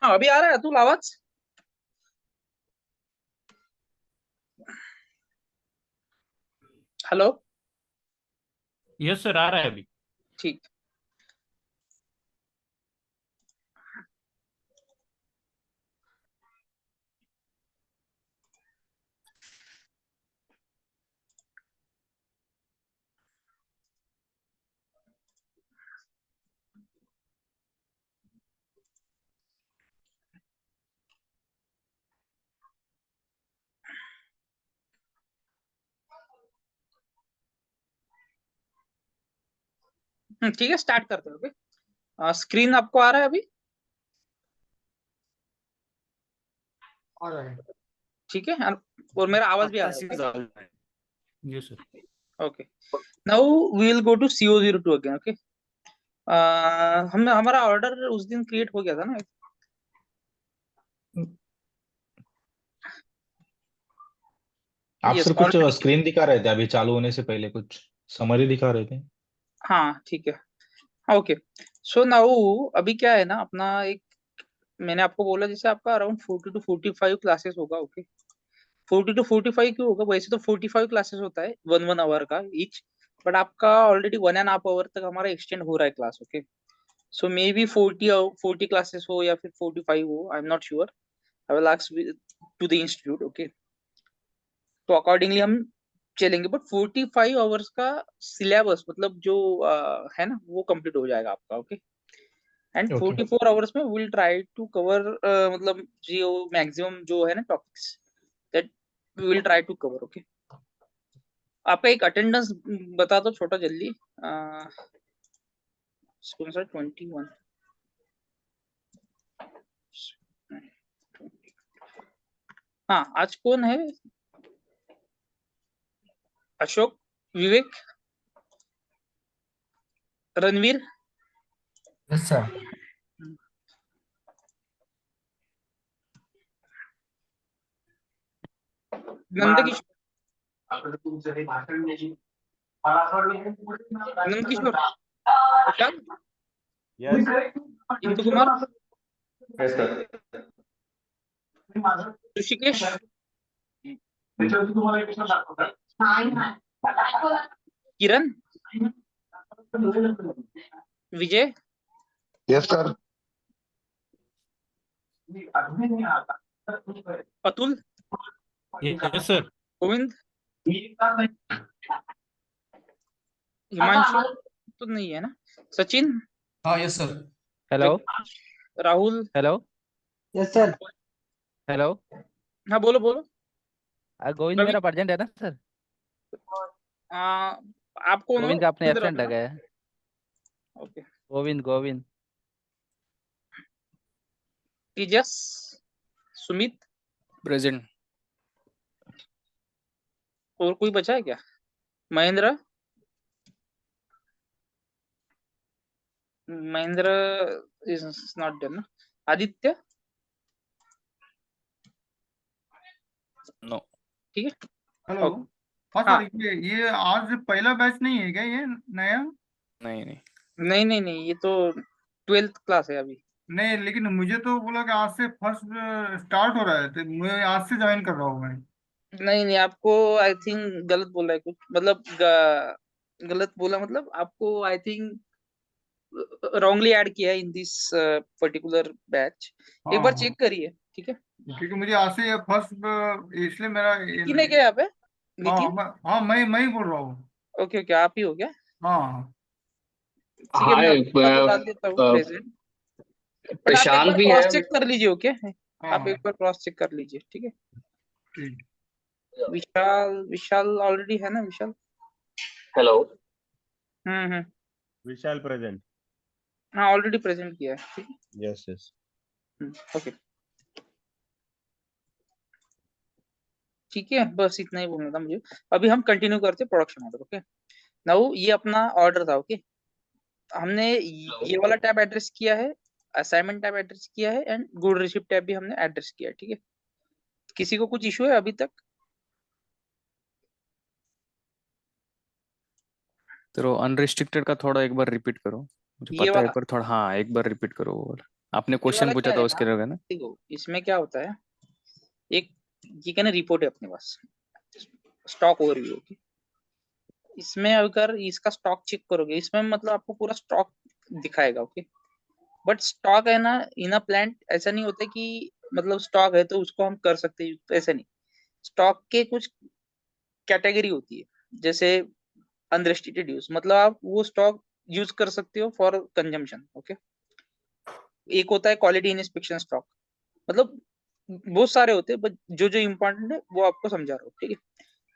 हाँ अभी आ रहा है अतुल आवाज। हेलो। यस सर, आ रहा है अभी। ठीक। ठीक है स्टार्ट करते हैं। ओके स्क्रीन आपको आ रहा है अभी। आ रहा है। ठीक है और मेरा आवाज भी आ रहा है। Yes sir. Okay now we will go to CO02 again. Okay हम हमारा ऑर्डर उस दिन क्रिएट हो गया था ना। आप यस सर कुछ ऑलरेडी। स्क्रीन दिखा रहे थे अभी चालू होने से पहले, कुछ समरी दिखा रहे थे। हाँ ठीक है। ओके सो नाउ अभी क्या है ना अपना एक मैंने आपको बोला जैसे आपका अराउंड 40 to 45 क्लासेस होगा। ओके 40 to 45 क्यों होगा, वैसे तो 45 क्लासेस होता है 1 1 आवर का ईच। बट आपका ऑलरेडी 1.5 आवर तक हमारा एक्सटेंड हो रहा है class. Okay so maybe 40 classes हो या फिर 45 हो, I am not sure. I will ask to the institute. Okay तो अकॉर्डिंगली हम चलेंगे बट 45 आवर्स का सिलेबस मतलब जो है ना वो कंप्लीट हो जाएगा आपका। ओके एंड ओके 44 आवर्स में विल ट्राई टू कवर मतलब जो मैक्सिमम जो है ना topics that we will try to cover. Okay आपका एक अटेंडेंस बता दो छोटा जल्दी। कौन सा 21। हाँ आज कौन है? Ashok, Vivek, Ranveer, yes sir. Nandkishore. Nandkishore, Prashant, Indu Kumar, yes sir. Rishikesh, Kiran, Vijay, yes sir. Atul, yes sir. Govind, Himanshu तो नहीं है ना, सचिन, हाँ yes sir. Hello Rahul. Hello yes sir. Hello. हाँ बोलो बोलो। गोविंद रवि मेरा प्रेजेंट है ना सर? आप कौन हो गोविंद का अपने किधर एब्सेंट अपना? लगा है। ओके गोविंद गोविंद। तेजस, सुमित, प्रेजेंट। और कोई बचा है क्या? Mahendra, Mahendra is not there ना। आदित्य नो। ठीक है। हेलो। ओके हाँ हाँ सर, ये आज पहला बैच नहीं है क्या, ये नया? नहीं नहीं। नहीं नहीं नहीं ये तो 12th क्लास है अभी। नहीं, लेकिन मुझे तो बोला कि आज से फर्स्ट स्टार्ट हो रहा है, तो मैं आज से ज्वाइन कर रहा हूँ मैं। नहीं नहीं आपको आई थिंक गलत बोला है कुछ मतलब गलत बोला मतलब आपको आई थिंक रॉन्गली ऐड किया है इन दिस पर्टिकुलर बैच। एक हाँ बार हाँ, चेक करिए ठीक है। क्योंकि मुझे आज से ये फर्स्ट, इसलिए मेरा नितिन है क्या यहाँ पे? हाँ नितिन हाँ, मैं ही बोल रहा हूँ। ओके ओके आप ही हो क्या? हाँ ठीक है मैं हाय आपका बता देता हूँ प्रेजेंट। बट आप एक प्रशांत बार भी है। क्रॉस चेक कर लीजिए। ओके हाँ आप हाँ, एक बार क्रॉस चेक कर लीजिए ठीक है। ठीक। विशाल विशाल ऑलरेडी है ना विशाल? हेलो। हम्म। विशाल प्रेजेंट। हाँ ऑलरेडी प्रेजेंट किया है ठीक है। Yes yes. ओके ठीक है बस इतना ही बोलना था मुझे। अभी हम कंटिन्यू करते प्रोडक्शन ऑर्डर। ओके नाउ ये अपना ऑर्डर था। ओके हमने ये वाला टैब एड्रेस किया है, असाइनमेंट टैब एड्रेस किया है एंड गुड रिसिप्ट टैब भी हमने एड्रेस किया है। ठीक है किसी को कुछ इशू है अभी तक? तो अनरिस्ट्रिक्टेड का थोड़ा एक बार रिपीट करो, मुझे ये पता है वाला पर थोड़ा, हाँ एक बार रिपीट करो वो वाला। आपने ये क्वेश्चन वाला पूछा क्या था है उसके ना, लिए ना। देखो इसमें क्या होता है, एक ये क्या ना रिपोर्ट है अपने पास, स्टॉक ओवरव्यू की। इसमें अगर इसका स्टॉक चेक करोगे, इसमें मतलब आपको पूरा स्टॉक दिखाएगा, ओके। बट स्टॉक है ना इन अ प्लांट, ऐसा नहीं होता कि मतलब स्टॉक है तो उसको हम कर सकते हैं, तो ऐसा नहीं। स्टॉक के कुछ कैटेगरी होती है, जैसे अनरेस्ट्रिक्टेड यूज, मतलब आप वो स्टॉक यूज कर सकते हो फॉर कंजम्पशन, ओके। एक होता है क्वालिटी इंस्पेक्शन स्टॉक, मतलब बहुत सारे होते हैं, बट जो जो इम्पोर्टेंट है वो आपको समझा रहा हूँ, ठीक है।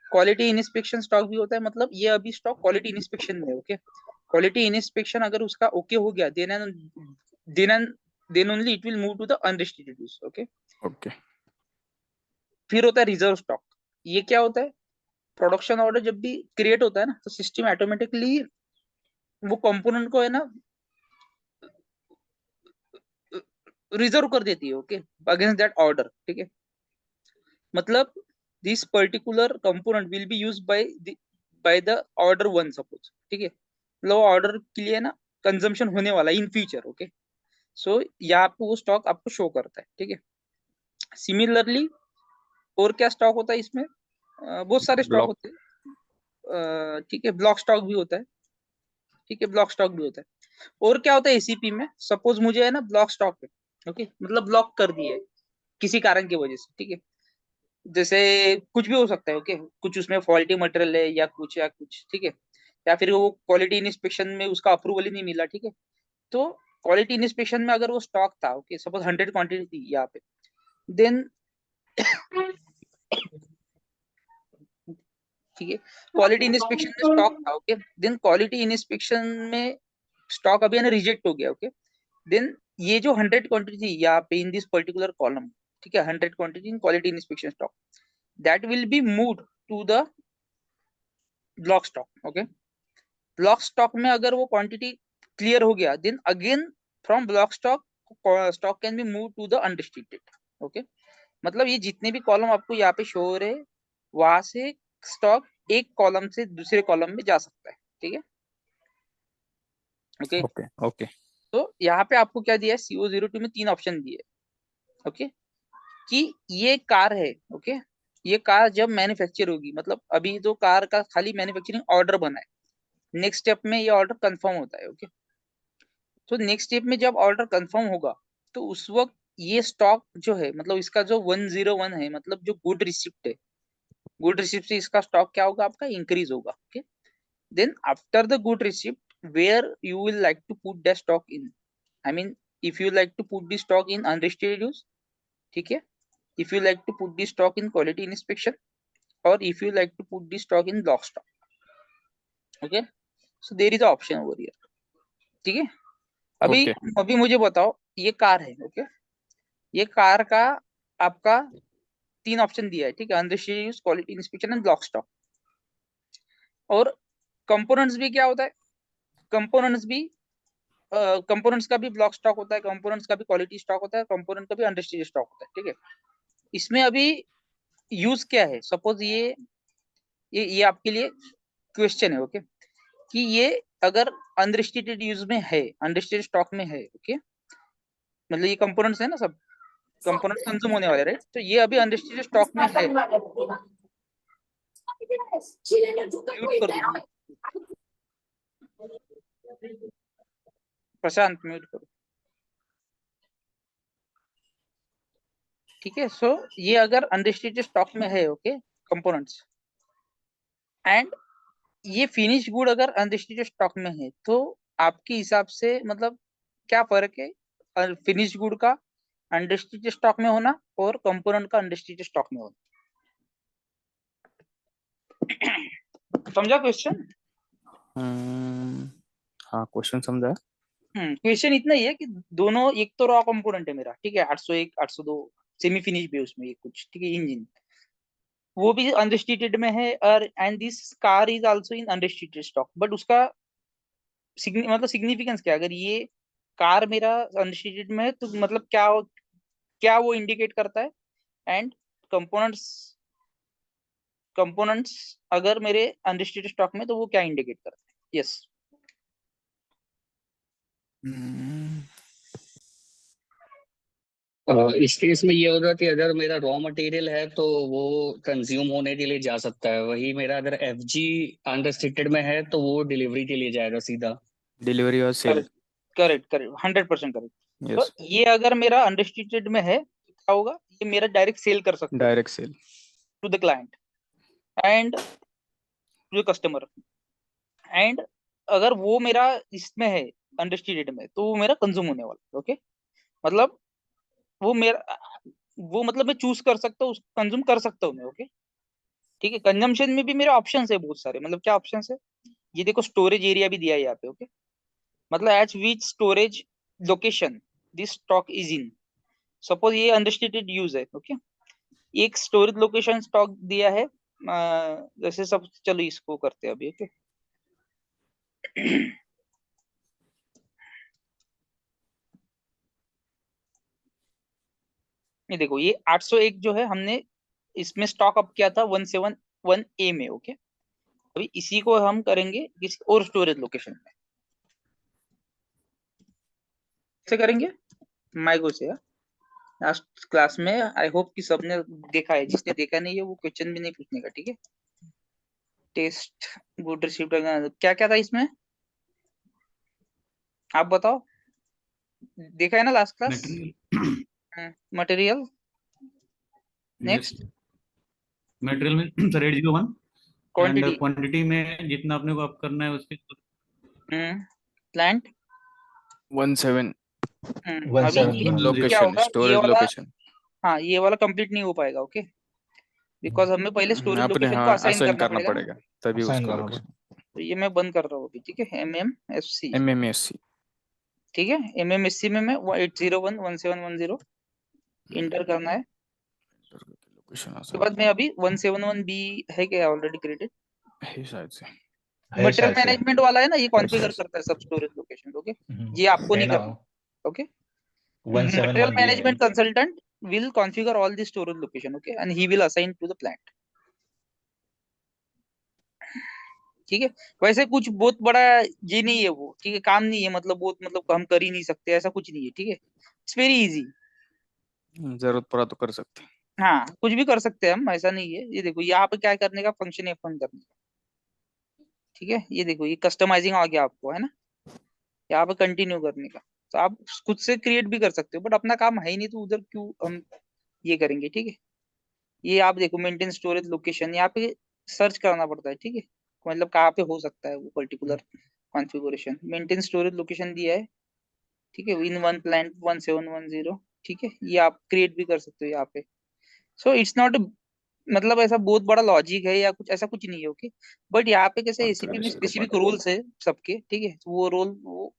क्वालिटी इंस्पेक्शन स्टॉक भी होता है, मतलब ये अभी स्टॉक क्वालिटी इंस्पेक्शन में है, ओके। क्वालिटी इंस्पेक्शन अगर उसका ओके हो गया, then then only it will move to the unrestricted use, okay. Okay. फिर होता है रिजर्व स्टॉक। ये क्या होता है, प्रोडक्शन ऑर्डर जब भी क्रिएट होता है ना, तो सिस्टम ऑटोमेटिकली वो कंपोनेंट को है ना रिजर्व कर देती है, ओके, अगेंस्ट दैट ऑर्डर, ठीक है। मतलब this particular component will be use by the order one, suppose, ठीक है। मतलब ऑर्डर के लिए ना कंजम्पशन होने वाला इन फ्यूचर, ओके। सो यहाँ पे वो स्टॉक आपको शो करता है, ठीक है। सिमिलरली और क्या स्टॉक होता है इसमें, बहुत सारे स्टॉक ब्लॉक। होते हैं, ठीक है। ब्लॉक स्टॉक भी होता है, ठीक है, ब्लॉक स्टॉक भी होता है। और क्या होता है एसीपी में, सपोज मुझे है ना ब्लॉक स्टॉक है, ओके, मतलब ब्लॉक कर दिए है किसी कारण की वजह से, ठीक है। जैसे कुछ भी हो सकता है, ओके, कुछ उसमें फॉल्टी मटेरियल है या कुछ, ठीक है। या फिर वो क्वालिटी इंस्पेक्शन में उसका अप्रूवल ही नहीं मिला, ठीक है। तो क्वालिटी इंस्पेक्शन में अगर वो स्टॉक था, ओके, सपोज 100 क्वांटिटी थी यहाँ पे, देन ठीक है, क्वालिटी इंस्पेक्शन में स्टॉक था, ओके, देन क्वालिटी इंस्पेक्शन में स्टॉक अभी है ना रिजेक्ट हो गया, ओके। देन ये जो 100 क्वांटिटी थी यहाँ पे इन दिस पर्टिकुलर कॉलम, ठीक है, 100 quantity in quality inspection stock, that will be moved to the block stock, okay. Block stock में अगर वो क्वांटिटी क्लियर हो गया, then again from block stock stock can be move to the unrestricted, okay. मतलब ये जितने भी column आपको यहाँ पे शो हो रहे हैं, वहां से स्टॉक एक कॉलम से दूसरे कॉलम में जा सकता है, ठीक है, ओके। ओके। ओके। तो यहाँ पे आपको क्या दिया है, CO02 में 3 ऑप्शन दिए, ओके, कि ये कार है, ओके। ये कार जब मैन्युफैक्चर होगी, मतलब अभी तो कार का खाली मैन्युफैक्चरिंग ऑर्डर बना है, नेक्स्ट स्टेप में ये ऑर्डर कंफर्म होता है, ओके। तो नेक्स्ट स्टेप में जब ऑर्डर कंफर्म होगा, तो उस वक्त ये स्टॉक जो है, मतलब इसका जो 101 है, मतलब जो गुड रिसिप्ट है, गुड रिसिप्ट से इसका स्टॉक क्या होगा, आपका इंक्रीज होगा, okay. Then after the good receipt where you will like to put the stock in, I mean if you like to put the stock in unrestricted use, ठीक है, if you like to put the stock in quality inspection, or if you like to put the stock in block stock, okay, so there is a option over here, ठीक है। अभी okay. अभी मुझे बताओ, ये car है, okay, ये car का आपका 3 ऑप्शन दिया है, ठीक है, unrestricted use, quality inspection and block stock. और कंपोनेंट्स भी क्या होता है, कंपोनेंट्स भी कंपोनेंट्स का भी ब्लॉक स्टॉक होता है, कंपोनेंट्स का भी क्वालिटी स्टॉक होता है, कंपोनेंट का भी अनरिस्ट्रिक्टेड स्टॉक होता है, ठीक है। इसमें अभी यूज क्या है, सपोज ये आपके लिए क्वेश्चन है, ओके, कि ये अगर अनरिस्ट्रिक्टेड यूज में है, अनरिस्ट्रिक्टेड स्टॉक में है, ओके, मतलब ये कंपोनेंट्स है ना, सब कंपोनेंट कंज्यूम होने वाले, राइट। तो ये अभी अनरिस्ट्रिक्टेड स्टॉक में है, म्यूट कर दो, प्रशांत म्यूट करो, ठीक है। सो ये अगर अनरिस्ट्रिक्टेड स्टॉक में है, ओके, कंपोनेंट्स, एंड ये फिनिश गुड अगर अनरिस्ट्रिक्टेड स्टॉक में है, तो आपके हिसाब से मतलब क्या फर्क है फिनिश गुड का अनरिस्ट्रिक्टेड स्टॉक में होना और कंपोनेंट का अनरिस्ट्रिक्टेड स्टॉक में होना? समझा क्वेश्चन? हाँ, क्वेश्चन समझा। क्वेश्चन इतना ही है कि दोनों, एक तो रॉ कंपोनेंट है मेरा, ठीक है, 801 802 सेमी फिनिश भी उसमें, ये कुछ, ठीक है, इंजन वो भी अनरिस्ट्रिक्टेड में है, और and this car is also in unrestricted stock, but उसका मतलब सिग्निफिकेंस क्या है? अगर ये कार मेरा अनरिस्ट्रिक्टेड में है, तो मतलब क्या वो इंडिकेट करता है, एंड कंपोनेंट्स कंपोनेंट्स अगर मेरे अनरिस्ट्रिक्टेड स्टॉक में, तो वो क्या इंडिकेट करता है? यस। इस केस में ये होगा कि अगर मेरा रॉ मटेरियल है तो वो कंज्यूम होने के लिए जा सकता है, वही मेरा अगर एफजी अनरिस्ट्रिक्टेड में है तो वो डिलीवरी के लिए जाएगा सीधा। डिलीवरी और सेल। Correct correct 100% correct. तो यस, ये अगर मेरा अनरिस्ट्रिक्टेड में है तो क्या होगा, ये मेरा डायरेक्ट सेल कर सकता है direct sale. To the client and to the customer. And अगर वो मेरा इसमें है अनरिस्ट्रिक्टेड में तो वो मेरा कंज्यूम होने वाला है। ओके, मतलब वो मेरा वो मतलब मैं चूज कर सकता हूँ, कंज्यूम कर सकता हूँ मैं। ओके ठीक है, कंजम्पशन में भी मेरे ऑप्शंस है बहुत सारे। मतलब क्या ऑप्शंस है, ये देखो स्टोरेज एरिया भी दिया है यहाँ पे। ओके, मतलब eight which storage location this stock is in. Suppose ये अनरिस्ट्रिक्टेड यूज है। ओके, एक स्टोरेज लोकेशन स्टॉक दिया है जैसे सब, चलो इसको करते हैं अभी। ओके ये देखो, ये 801 जो है हमने इसमें स्टॉक अप किया था 171A में। ओके, अभी इसी को हम करेंगे किसी और स्टोरेज लोकेशन में। कैसे करेंगे, माइगो से। लास्ट क्लास में आई होप कि सबने देखा है, जिसने देखा नहीं है वो क्वेश्चन भी नहीं पूछने का। ठीक है, टेस्ट गुड रिसीव्ड क्या क्या था इसमें, आप बताओ। देखा है ना last class. Material material next material में सर 801 एंड क्वांटिटी क्वांटिटी में जितना अपने को अप करना है उसके प्लांट 17 अभी 171 ये क्या लोकेशन, होगा, ये स्टोरेज वाला, लोकेशन। हाँ ये वाला कंप्लीट नहीं हो पाएगा। ओके, बिकॉज हमें पहले स्टोरेज अपने लोकेशन को हाँ असाइन असाइन करना करना पड़ेगा ना। पड़ेगा तभी असाइन उसको करना लोकेशन। तो ये मैं बंद कर रहा हूँ अभी। ठीक है, MMSC। MMSC। ठीक है, MMSC में मैं 8011710 इंटर करना है। लोकेशन उसके बाद मैं अभी 171B है क्या ऑलरेडी क्रिएटेड। है शायद से। है मटेरियल शायद से। मैनेजमेंट वाला है ना, ये कॉन्फ़िगर शायद से। करता है सब स्टोरेज लोकेशन। ओके, हम्म, ये आपको है नहीं ना। करना। ओके, मटेरियल 171 भी है। Management consultant will configure all the storage location. Okay, and he will assign to the plant. ठीक है, वैसे कुछ बहुत बड़ा ये नहीं है वो। ठीक है, काम नहीं है, मतलब बहुत, मतलब हम कर ही नहीं सकते ऐसा कुछ नहीं है। ठीक है, इट्स वेरी इजी। जरूरत पड़ा तो कर सकते हैं। हाँ कुछ भी कर सकते हैं हम, ऐसा नहीं है। ये देखो यहाँ पे क्या करने का, फंक्शन F1 करने का। ठीक है, ये देखो ये कस्टमाइजिंग आ गया आपको, है ना। यहाँ पे कंटिन्यू करने का, तो आप खुद से क्रिएट भी कर सकते हो, बट अपना काम है ही नहीं तो उधर क्यों हम ये करेंगे। ठीक है, ये आप देखो मेंटेन स्टोरेज लोकेशन, यहाँ पे सर्च करना पड़ता है। ठीक है, मतलब कहाँ पे हो सकता है वो particular configuration. Maintain storage location दिया है। ठीक है, इन वन प्लांट 1710। ठीक है, ये आप क्रिएट भी कर सकते हो यहाँ पे। सो इट्स नॉट, मतलब ऐसा बहुत बड़ा लॉजिक है या कुछ ऐसा कुछ नहीं है। ओके, बट यहाँ पे कैसे एसीपी में कॉन्फ़िगरेशन स्पेसिफिक रोल्स है सबके। ठीक है, तो वो रोल वो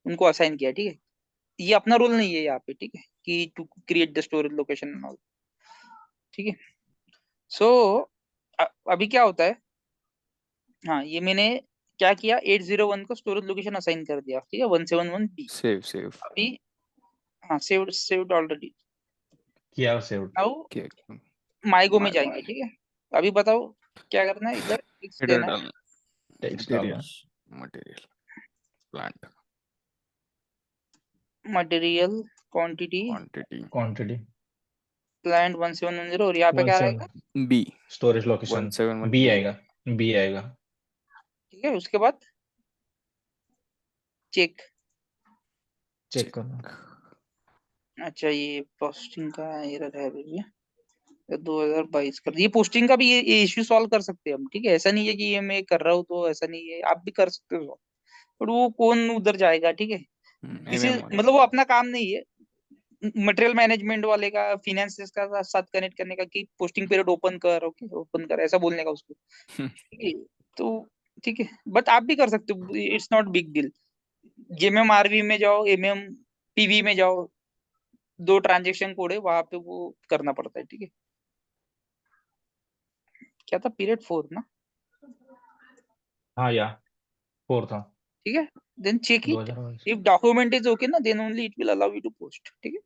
उनको असाइन किया। ठीक है, ये अपना रोल नहीं है यहाँ पे। ठीक है, कि to create the storage location and all. ठीक है, सो अभी क्या होता है, हाँ ये मैंने क्या किया, 801 को स्टोरेज लोकेशन असाइन कर दिया। ठीक है, 171B। सेव सेव अभी हाँ सेव्ड सेव्ड ऑलरेडी। किया सेव। नाउ किया। माइगो में जाएंगे। ठीक है, अभी बताओ क्या करना है, इधर टेक्स्ट हेडर देना है। डालना। टेक्स्ट डालना। Material plant material quantity quantity quantity plant 1710, और यहाँ पे क्या रहेगा। 17 B storage location 171 B B. आएगा। बी आएगा। ठीक है, उसके बाद चेक। चेक करना। अच्छा ये पोस्टिंग का एरर है भैया, 2022 कर, ये पोस्टिंग का भी ये इश्यू सॉल्व कर सकते हैं हम। ठीक है, ऐसा नहीं है कि ये मैं कर रहा हूँ तो ऐसा नहीं है, आप भी कर सकते हो, बट वो कौन उधर जाएगा। ठीक है, किसी MM मतलब वो अपना काम नहीं है मटेरियल मैनेजमेंट वाले का, फिनेंस का साथ कनेक्ट करने का, कि पोस्टिंग पीरियड ओपन कर। ओके, ओपन कर ऐसा बोलने का उसको। ठीक है, तो ठीक है, बट आप भी कर सकते हो, इट्स नॉट बिग डील। जेएमएमआरवी में जाओ, एमएमपीवी में जाओ, 2 ट्रांजेक्शन कोड है वहां पे, वो करना पड़ता है। ठीक है, क्या था, पीरियड 4 ना। हाँ या 4 था। ठीक है, then check it, 2022। If document is okay ना, then only it will allow you to post. ठीक है,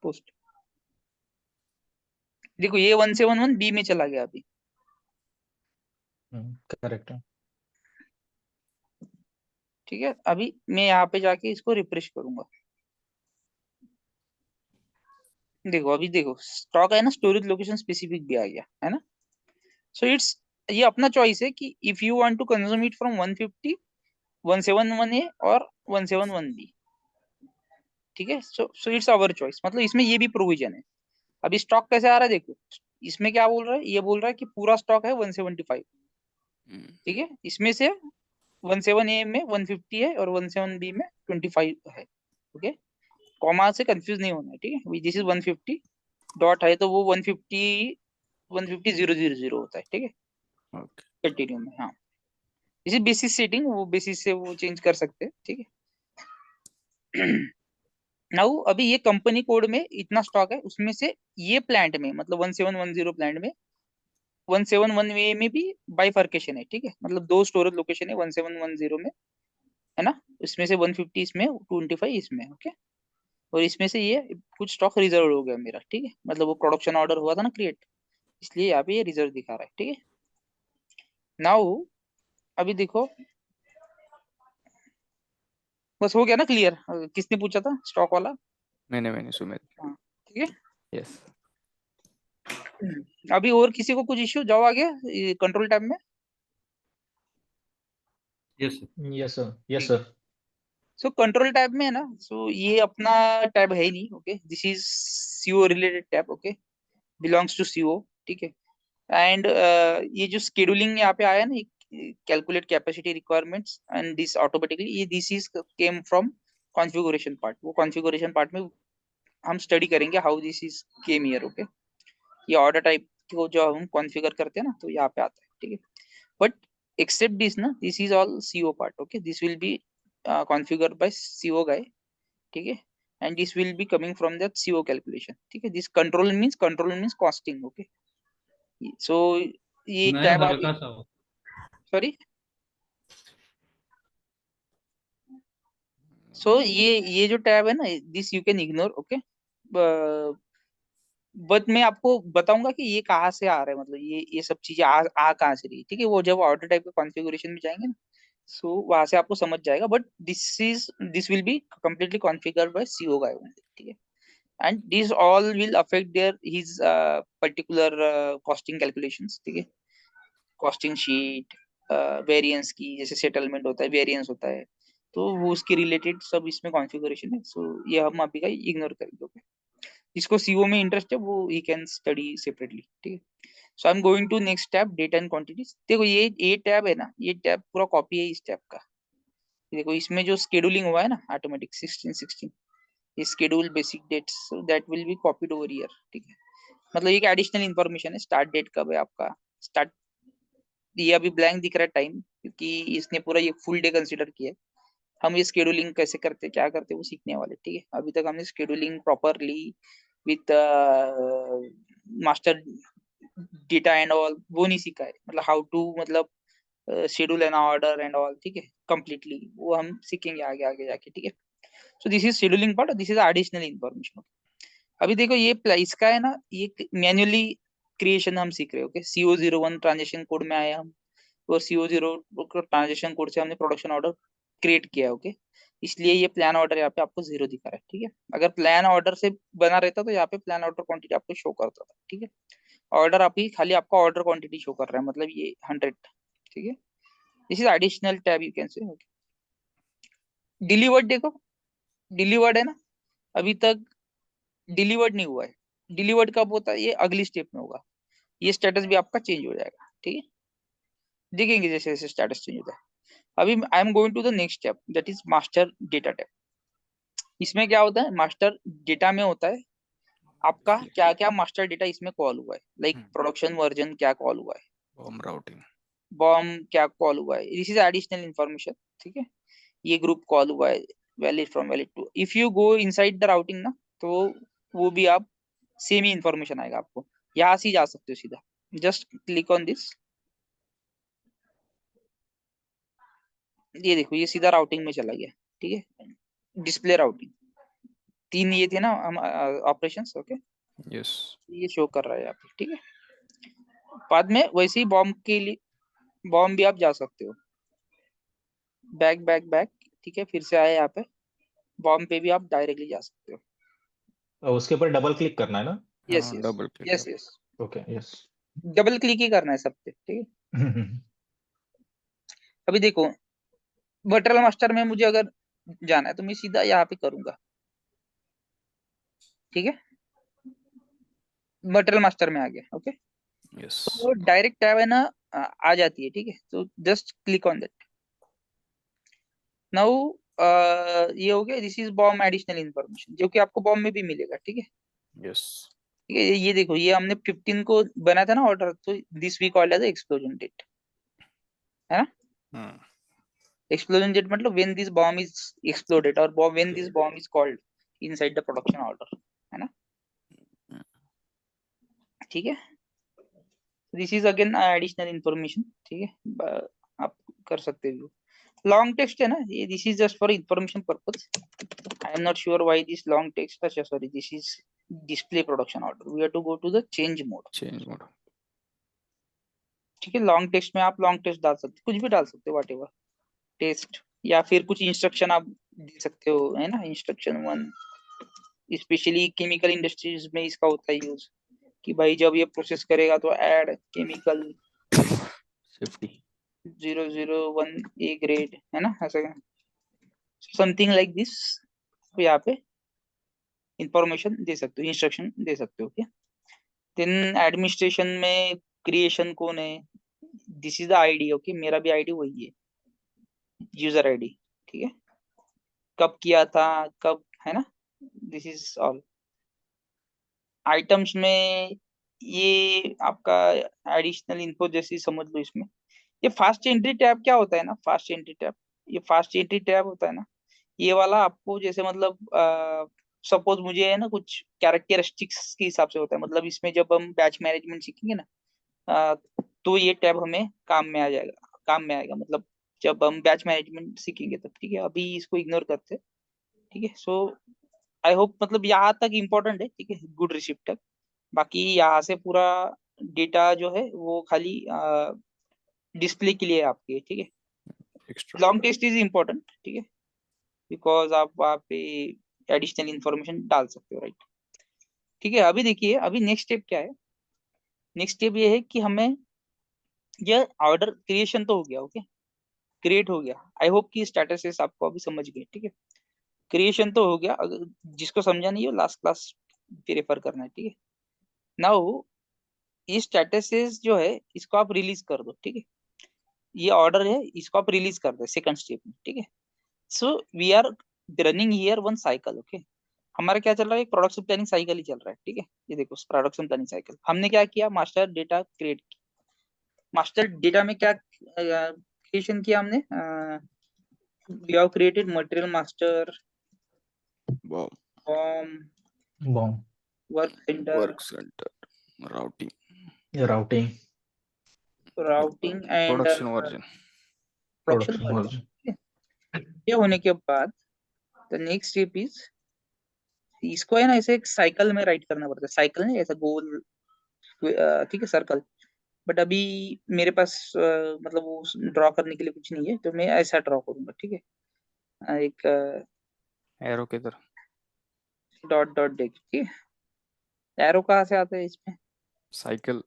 पोस्ट। देखो ये 171B में चला गया अभी। करेक्ट है। ठीक है, अभी मैं यहाँ पे जाके इसको रिफ्रेश करूंगा। देखो अभी देखो स्टॉक है ना, स्टोरेज लोकेशन स्पेसिफिक भी आ गया है ना। सो इट्स, ये अपना चॉइस है कि if you want to consume it from 150 171A और 171B, ठीक है। सो इट्स आवर चॉइस, मतलब इसमें ये भी प्रोविजन है। अभी स्टॉक कैसे आ रहा है देखो, इसमें क्या बोल रहा है, ये बोल रहा है कि पूरा स्टॉक है 175, ठीक है। इसमें से 17A में 150 है और 17B में 25 है, ओके। कॉमा से कंफ्यूज नहीं होना है, ठीक है। दिस इज 150 डॉट है तो वो 150 होता है, ठीक है। ओके कंटिन्यू में, हाँ। इसी बेसिस सेटिंग, वो बेसिस से वो चेंज कर सकते हैं, ठीक है। नाउ अभी ये कंपनी कोड में इतना स्टॉक है, उसमें से ये प्लांट में मतलब 1710 प्लांट में 171 में भी बाइफर्केशन है, ठीक है। मतलब दो स्टोरेज लोकेशन है 1710 में, है ना। इसमें से 150 इसमें, 25 इसमें, ओके। और इसमें से ये कुछ स्टॉक रिजर्व हो गया मेरा, ठीक है। मतलब वो प्रोडक्शन ऑर्डर हुआ था ना क्रिएट, इसलिए यहाँ पे ये रिजर्व दिखा रहा है, ठीक है। नाउ अभी देखो, बस हो गया ना क्लियर, किसने पूछा था स्टॉक वाला? मैंने सुमित हाँ, ठीक है। यस अभी और किसी को कुछ इश्यू, जाओ आगे कंट्रोल टैब में। Yes sir. Yes sir, yes sir. So control tab में है ना, सो ये अपना टैब है ही नहीं, okay. This is CO related tab, okay, belongs to CO, ठीक है। एंड ये जो स्केड्यूलिंग यहाँ पे आया ना, calculate capacity requirements and this automatically, ये this is came from configuration part. वो कॉन्फ़िगरेशन पार्ट में हम स्टडी करेंगे how this is came here, okay. ये ऑर्डर टाइप को जो हम कॉन्फ़िगर करते हैं ना, तो यहाँ पे आता है, ठीक है। बट एक्सेप्ट दिस ना, this is all CO part, okay. This will be configured by CO guy, ठीक है। And this will be coming from that CO calculation, ठीक है। This control means costing, okay. So ये मैं tab आप, हल्का सा हूँ। सॉरी, सो ये जो टैब है ना, this you can ignore, okay. But मैं आपको बताऊंगा कि ये कहाँ से आ रहा है, मतलब ये सब चीजें आ कहाँ से रही है, ठीक है। वो जब ऑर्डर टाइप के कॉन्फ़िगरेशन में जाएंगे ना, सो वहां से आपको समझ जाएगा। But this will be completely configured by CO guy only, ठीक है। And this all will affect there his particular costing calculations, ठीक है। कॉस्टिंग शीट, वेरिएंस की, जैसे सेटलमेंट होता है, वेरिएंस होता है, तो वो उसके रिलेटेड सब इसमें कॉन्फ़िगरेशन है। सो ये हम अभी का इग्नोर करेंगे, ओके। जिसको सीओ में इंटरेस्ट है वो ही कैन स्टडी सेपरेटली, ठीक है। So I am going to next tab, data and quantities. देखो ये टैब है ना, ये टैब पूरा कॉपी है इस टैब का। देखो इसमें जो स्केड्यूलिंग हुआ है ना, ऑटोमेटिक 16 ये schedule basic dates, that will be copied over here, ठीक है। मतलब एक एडिशनल इंफॉर्मेशन है, स्टार्ट डेट कब है आपका, स्टार्ट, ये अभी ब्लैंक दिख रहा है टाइम, क्योंकि इसने पूरा ये फुल डे कंसीडर किया है। हम ये स्केड्यूलिंग कैसे करते, क्या करते, वो सीखने वाले, ठीक है। अभी तक हमने scheduling properly with master data and all वो नहीं सीखा है, मतलब हाउ टू, मतलब schedule and order and all, ठीक है। कंप्लीटली वो हम सीखेंगे आगे आगे जाके, ठीक है। So this is scheduling part, this is additional information. अभी देखो ये इसका है ना, ये मैन्युअली क्रिएशन हम सीख रहे हैं, ओके। CO01 ट्रांजेक्शन कोड में आया हम, और CO0 ट्रांजेक्शन कोड से हमने प्रोडक्शन ऑर्डर क्रिएट किया है, ओके। इसलिए ये प्लान ऑर्डर यहाँ पे आपको 0 दिखा रहा है, ठीक है। अगर प्लान ऑर्डर से बना रहता तो यहाँ पे प्लान ऑर्डर क्वांटिटी आपको शो करता था, ठीक है। ऑर्डर आपकी खाली आपका ऑर्डर क्वांटिटी शो कर रहा है, मतलब ये 100, ठीक है। This is additional tab, you can say, okay. Delivered देखो, डिलीवर्ड है ना, अभी तक डिलीवर्ड नहीं हुआ है। डिलीवर्ड कब होता है, ये अगली स्टेप में होगा। ये स्टेटस भी आपका चेंज हो जाएगा, ठीक है। देखेंगे जैसे जैसे स्टेटस चेंज होता है। अभी I am going to the next step, that is master data tab. इसमें क्या होता है, मास्टर डेटा में होता है आपका क्या क्या मास्टर डेटा इसमें कॉल हुआ है, लाइक प्रोडक्शन वर्जन क्या कॉल हुआ है, बॉम राउटिंग बॉम क्या कॉल हुआ है, दिस इज एडिशनल इंफॉर्मेशन, ठीक है। ये ग्रुप कॉल हुआ है, valid from valid to, if you go inside the routing ना, तो वो भी आप सेम ही इंफॉर्मेशन आएगा आपको, यहाँ से ही जा सकते हो सीधा। जस्ट क्लिक ऑन दिस, ये देखो ये सीधा राउटिंग में चला गया, ठीक है। डिस्प्ले राउटिंग, तीन ये थे ना हम ऑपरेशंस, ओके। यस ये शो कर रहा है यहाँ पे, ठीक है। बाद में वैसे ही बॉम्ब के लिए, बॉम्ब भी आप जा सकते हो, बैक बैक बैक, ठीक है। फिर से आए यहाँ पे, बॉम्ब पे भी आप डायरेक्टली जा सकते हो, उसके ऊपर डबल क्लिक करना है ना? यस हाँ yes double click yes yes, okay yes. Double click ही करना है सब पे, ठीक है। अभी देखो वर्चुअल मास्टर में मुझे अगर जाना है तो मैं सीधा यहाँ पे करूंगा, ठीक है। वर्चुअल मास्टर में आ गया, ओके। यस तो वो डायरेक्ट टैब है ना, आ जाती है, ठीक है। तो just click on that now. ये हो गया, this is bomb additional information, जो कि आपको बॉम्ब में भी मिलेगा, ठीक है। यस ठीक है, ये देखो, ये हमने 15 को बना था ना ऑर्डर, तो this we called as explosion date, है ना। हम्म एक्सप्लोजन डेट मतलब when this BOM is exploded, और when this BOM is called inside the production order, है ना, ठीक है। This is again additional information, ठीक है। आप कर सकते हो। लॉन्ग टेक्स्ट है ना ये, this is just for information purpose. I am not sure why this long text, अच्छा sorry, this is display production order, we have to go to the change mode, change mode ठीक है। Long text में आप long text डाल सकते हो, कुछ भी डाल सकते हो, व्हाटएवर टेस्ट, या फिर कुछ इंस्ट्रक्शन आप दे सकते हो, है ना। इंस्ट्रक्शन 1, स्पेशली केमिकल इंडस्ट्रीज में इसका होता है यूज, कि भाई जब ये प्रोसेस करेगा तो add chemical safety 001 A grade, है ना, ऐसा समथिंग लाइक दिस। यहाँ पे इंफॉर्मेशन दे सकते हो, इंस्ट्रक्शन दे सकते हो, क्या। देन एडमिनिस्ट्रेशन में क्रिएशन कौन है, this is the ID, okay. मेरा भी आईडी वही है, यूजर आईडी, ठीक है। कब किया था, कब, है ना, दिस इज ऑल। आइटम्स में ये आपका एडिशनल इन्फो जैसी समझ लो इसमें। ये फास्ट एंट्री टैब क्या होता है ना, फास्ट एंट्री टैब, ये फास्ट एंट्री टैब होता है ना, ये वाला आपको जैसे मतलब सपोज मुझे है ना कुछ कैरेक्टरिस्टिक्स के हिसाब से होता है, मतलब इसमें जब हम बैच मैनेजमेंट सीखेंगे ना, अ, तो ये टैब हमें काम में आ जाएगा, काम में आएगा, मतलब जब हम बैच मैनेजमेंट सीखेंगे तब, ठीक है। अभी इसको इग्नोर करते हैं, ठीक है। सो आई होप मतलब यहाँ तक इम्पोर्टेंट है, ठीक है, गुड रिसिप्ट तक। बाकी यहाँ से पूरा डेटा जो है वो खाली डिस्प्ले के लिए है आपके, ठीक है। Extra long test is important, ठीक है, बिकॉज आप वहाँ पे एडिशनल इंफॉर्मेशन डाल सकते हो, राइट। ठीक है, अभी देखिए, अभी नेक्स्ट स्टेप क्या है। नेक्स्ट स्टेप ये है कि हमें ये ऑर्डर क्रिएशन तो हो गया, ओके, क्रिएट हो गया। आई होप कि स्टेटस आपको अभी समझ गए, ठीक है। क्रिएशन तो हो गया, अगर जिसको समझा नहीं हो लास्ट क्लास पे रेफर करना है, ठीक है। नाउ ये स्टेटस जो है इसको आप रिलीज कर दो, ठीक है। ये ऑर्डर है, इसको आप रिलीज कर दो सेकंड स्टेप में, ठीक है। So we are running here one cycle, okay. हमारा क्या चल रहा है, एक प्रोडक्शन प्लानिंग साइकिल ही चल रहा है, ठीक है। ये देखो प्रोडक्शन प्लानिंग साइकिल, हमने क्या किया, master data create, master data में क्या क्रिएशन किया हमने, we have created material master, wow form, BOM, work center, work center routing routing, routing and production version production production version. Version. ये होने के बाद द नेक्स्ट स्टेप इज, इसको है ना ऐसे एक साइकिल में राइट करना पड़ता है, साइकिल नहीं ऐसा गोल, ठीक है, सर्कल। बट अभी मेरे पास मतलब वो ड्रॉ करने के लिए कुछ नहीं है, तो मैं ऐसा ड्रॉ करूंगा, ठीक है। एक एरो किधर डॉट डॉट देख, ठीक है। एरो कहाँ से आता है इसमें, साइकिल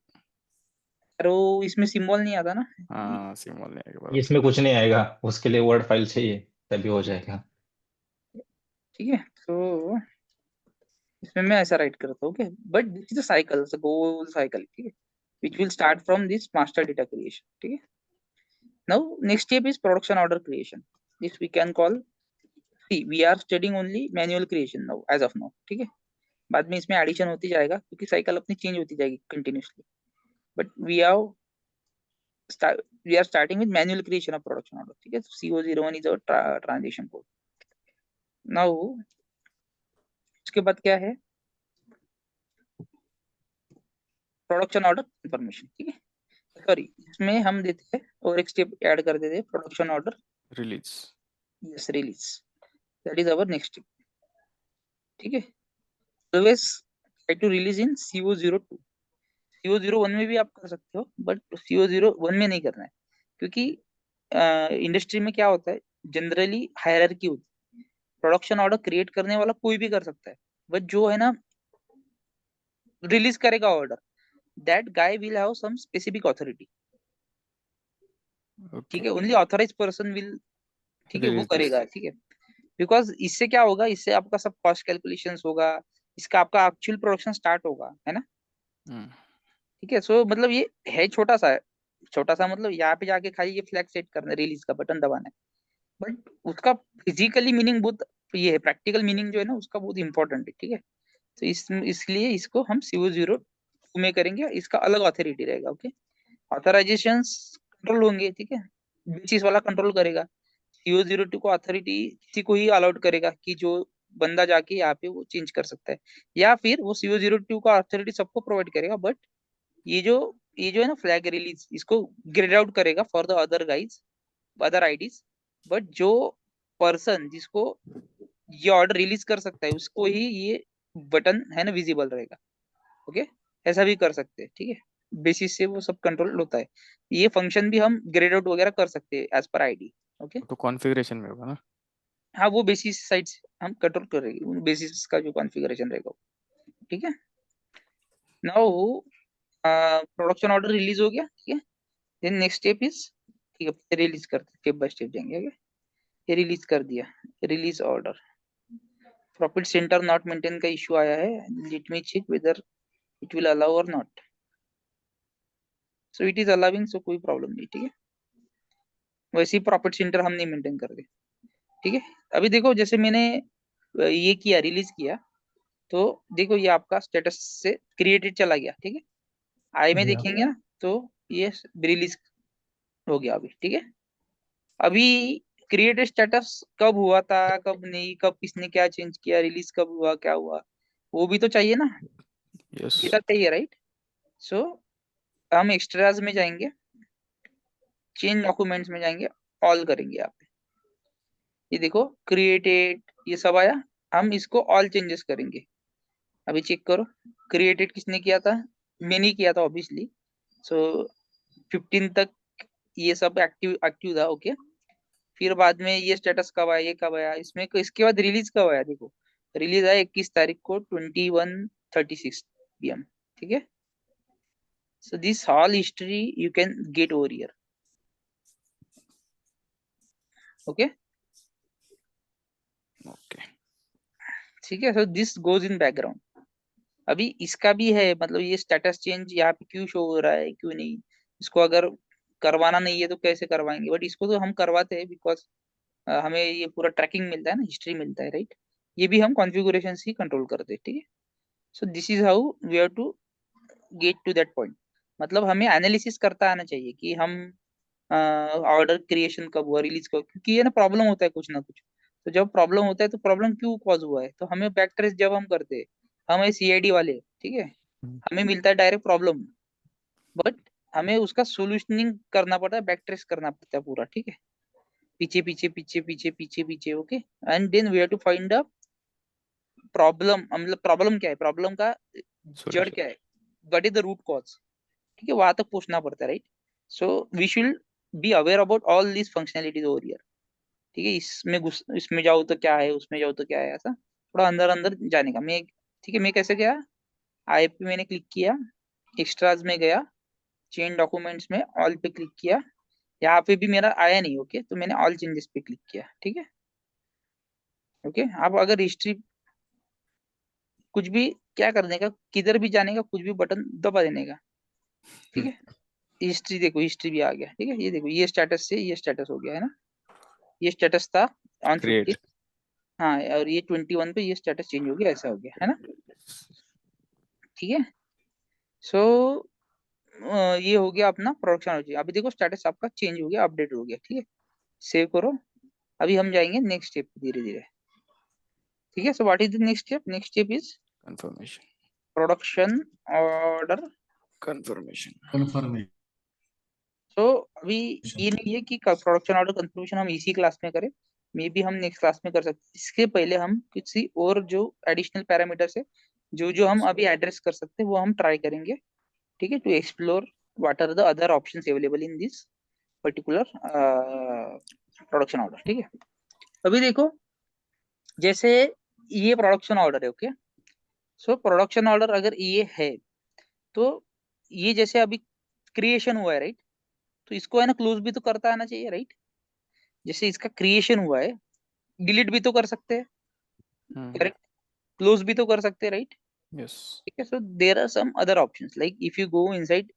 एरो इसमें सिंबल नहीं आता ना। हाँ सिंबल नहीं आएगा बराबर इसमें कुछ नहीं आएगा, उसके लिए वर्ड फाइल चाहिए तभी हो जाएगा। ठीक है, तो इसमें मैं ऐसा राइट करता हूँ, okay. But this is a cycle, goal cycle, ठीक है, which will start from this master data creation, ठीक है। Now next step is production order creation. This we can call, see we are studying only manual creation now as of now, ठीक है। बाद में इसमें addition होती जाएगा क्योंकि साइकिल अपनी चेंज होती जाएगी continuously, but we are starting with manual creation of production order, ठीक है। So CO01 is our transition code. Now उसके बाद क्या है, प्रोडक्शन ऑर्डर इंफॉर्मेशन, ठीक है। सॉरी, इसमें हम देते हैं और एक स्टेप ऐड कर देते हैं, production order release yes release, that is our next step, ठीक है। Always try to release in CO02, CO01 में भी आप कर सकते हो, बट CO01 में नहीं करना है, क्योंकि इंडस्ट्री में क्या होता है, जनरली हायरार्की होती है। प्रोडक्शन ऑर्डर क्रिएट करने वाला कोई भी कर सकता है, बट जो है ना रिलीज करेगा order, that guy will have some specific authority, ठीक है, ओनली ऑथराइज पर्सन विल, ठीक है, वो Release this. करेगा, ठीक है। बिकॉज इससे क्या होगा, इससे आपका सब कॉस्ट कैलकुलेशंस होगा, इसका आपका एक्चुअल प्रोडक्शन स्टार्ट होगा, है ना, हम्म, ठीक है। सो मतलब ये है छोटा सा है, छोटा सा मतलब यहाँ पे जाके खाली ये फ्लैग सेट करना, रिलीज का बटन दबाना है, बट उसका फिजिकली मीनिंग बहुत, ये है प्रैक्टिकल मीनिंग जो है ना उसका बहुत इंपॉर्टेंट है, ठीक है। तो इसलिए इसको हम CO02 में करेंगे, इसका अलग अथॉरिटी रहेगा, ओके। ऑथराइजेशंस कंट्रोल होंगे, ठीक है, बेसिस वाला कंट्रोल करेगा, CO02 को अथॉरिटी किसी को ही अलाउड करेगा कि जो बंदा जाके यहाँ पे वो चेंज कर सकता है, या फिर वो CO02 का अथॉरिटी सबको प्रोवाइड करेगा, बट ये जो है ना फ्लैग रिलीज, इसको ग्रेड आउट करेगा for the other guys, other IDs, but जो पर्सन जिसको ये ऑर्डर रिलीज कर सकता है उसको ही ये बटन है ना विजिबल रहेगा, ओके। ऐसा भी कर सकते हैं, ठीक है, बेसिस से वो सब कंट्रोल होता है। ये फंक्शन भी हम ग्रेड आउट वगैरह कर सकते हैं एज पर आईडी, ओके। तो कॉन्फ़िगरेशन में होगा ना। हाँ, वो बेसिस साइड से हम कंट्रोल करेंगे, बेसिस का जो कॉन्फ़िगरेशन रहेगा, ठीक है। नाउ प्रोडक्शन ऑर्डर रिलीज हो गया, ठीक है। देन नेक्स्ट स्टेप इज, ठीक है, रिलीज करते स्टेप बाय स्टेप जाएंगे, ओके। ये रिलीज कर दिया, release order, profit center not maintain का इशू आया है, let me check whether it will allow or not, so it is allowing, so कोई प्रॉब्लम नहीं, ठीक है। वैसे ही प्रॉफिट सेंटर हम नहीं मेंटेन कर रहे, ठीक है। अभी देखो जैसे मैंने ये किया, रिलीज किया, तो देखो ये आपका स्टेटस से क्रिएटेड चला गया, ठीक है। आई में Yeah. देखेंगे ना तो ये रिलीज हो गया अभी, ठीक है। अभी क्रिएटेड स्टेटस कब हुआ था, कब नहीं, कब किसने क्या चेंज किया, रिलीज कब हुआ, क्या हुआ, वो भी तो चाहिए ना, यस। डेटा चाहिए, राइट। सो हम एक्स्ट्राज में जाएंगे, चेंज डॉक्यूमेंट्स में जाएंगे, ऑल करेंगे यहाँ पे, ये देखो क्रिएटेड ये सब आया, हम इसको ऑल चेंजेस करेंगे। अभी चेक करो, क्रिएटेड किसने किया था, मैंने किया था ऑब्वियसली। सो 15 तक ये सब एक्टिव एक्टिव था, ओके। फिर बाद में ये स्टेटस कब आया, ये कब आया, इसमें इसके बाद रिलीज कब आया, देखो रिलीज आया 21 तारीख को 21:36 PM, ठीक है। So this all history you can get over here, okay, okay. ठीक है। So this goes in background. अभी इसका भी है, मतलब ये स्टेटस चेंज यहाँ पे क्यों शो हो रहा है, क्यों नहीं, इसको अगर करवाना नहीं है तो कैसे करवाएंगे, बट इसको तो हम करवाते हैं बिकॉज हमें ये पूरा ट्रैकिंग मिलता है ना, हिस्ट्री मिलता है, राइट। ये भी हम कॉन्फ़िगरेशन ही कंट्रोल करते हैं, ठीक है। So this is how we have to get to that point, मतलब हमें एनालिसिस करता आना चाहिए कि हम ऑर्डर क्रिएशन कब हुआ, रिलीज कब, क्योंकि ये ना प्रॉब्लम होता है कुछ ना कुछ, तो जब प्रॉब्लम होता है तो प्रॉब्लम क्यों कॉज हुआ है, तो हमें बैक ट्रेस जब हम करते हैं, हम CID वाले, ठीक है, हमें मिलता है डायरेक्ट प्रॉब्लम, बट हमें उसका सोल्यूशनिंग करना पड़ता है, बैक ट्रेस करना पड़ता है पूरा, ठीक है, पीछे पीछे पीछे पीछे पीछे पीछे, okay. And then we have to find the problem, मतलब प्रॉब्लम क्या है, प्रॉब्लम का जड़ Solution. क्या है, what is the root cause, ठीक है, वहां तक पूछना पड़ता है, right. So we should be aware about all these functionalities over here, ठीक है। इसमें जाओ तो क्या है, उसमें जाओ तो क्या है, ऐसा थोड़ा अंदर अंदर जाने का मैं, ठीक है। मैं कैसे गया, आई पे मैंने क्लिक किया, एक्स्ट्राज में गया, चेंज डॉक्यूमेंट्स में ऑल पे क्लिक किया, यहाँ पे भी मेरा आया नहीं, ओके, तो मैंने ऑल चेंजेस पे क्लिक किया, ठीक है, ओके। आप अगर हिस्ट्री कुछ भी क्या करने का, किधर भी जाने का, कुछ भी बटन दबा देने का, ठीक है। हिस्ट्री देखो, हिस्ट्री भी आ गया, ठीक है। ये देखो ये स्टेटस से ये स्टेटस हो गया, है ना, ये स्टेटस था ऑन 15, Create. हाँ, और ये 21 पे ये स्टेटस चेंज हो गया, ऐसा हो गया, है ना, ठीक है। सो ये हो गया अपना प्रोडक्शन हो गया। अभी देखो स्टेटस आपका चेंज हो गया, अपडेट हो गया, ठीक है। सेव करो, अभी हम जाएंगे नेक्स्ट स्टेप धीरे धीरे, ठीक है। So what is the next step, next step is Confirmation. Production order. Confirmation. Confirmation. सो अभी ये नहीं है कि प्रोडक्शन ऑर्डर कंफर्मेशन हम इसी क्लास में करें, मे बी हम नेक्स्ट क्लास में कर सकते हैं। इसके पहले हम किसी और जो एडिशनल पैरामीटर्स है, जो जो हम अभी एड्रेस कर सकते हैं वो हम ट्राई करेंगे, ठीक है, to explore what are the other options available in this particular production order, ठीक है। अभी देखो जैसे ये प्रोडक्शन ऑर्डर है, ओके, सो प्रोडक्शन ऑर्डर अगर ये है तो ये जैसे अभी क्रिएशन हुआ है राइट, तो इसको है ना क्लोज भी तो करता आना चाहिए राइट। जैसे इसका क्रिएशन हुआ है, डिलीट भी तो कर सकते हैं, करेक्ट, क्लोज भी तो कर सकते हैं राइट। यस ठीक है, so there are some other options like if you go inside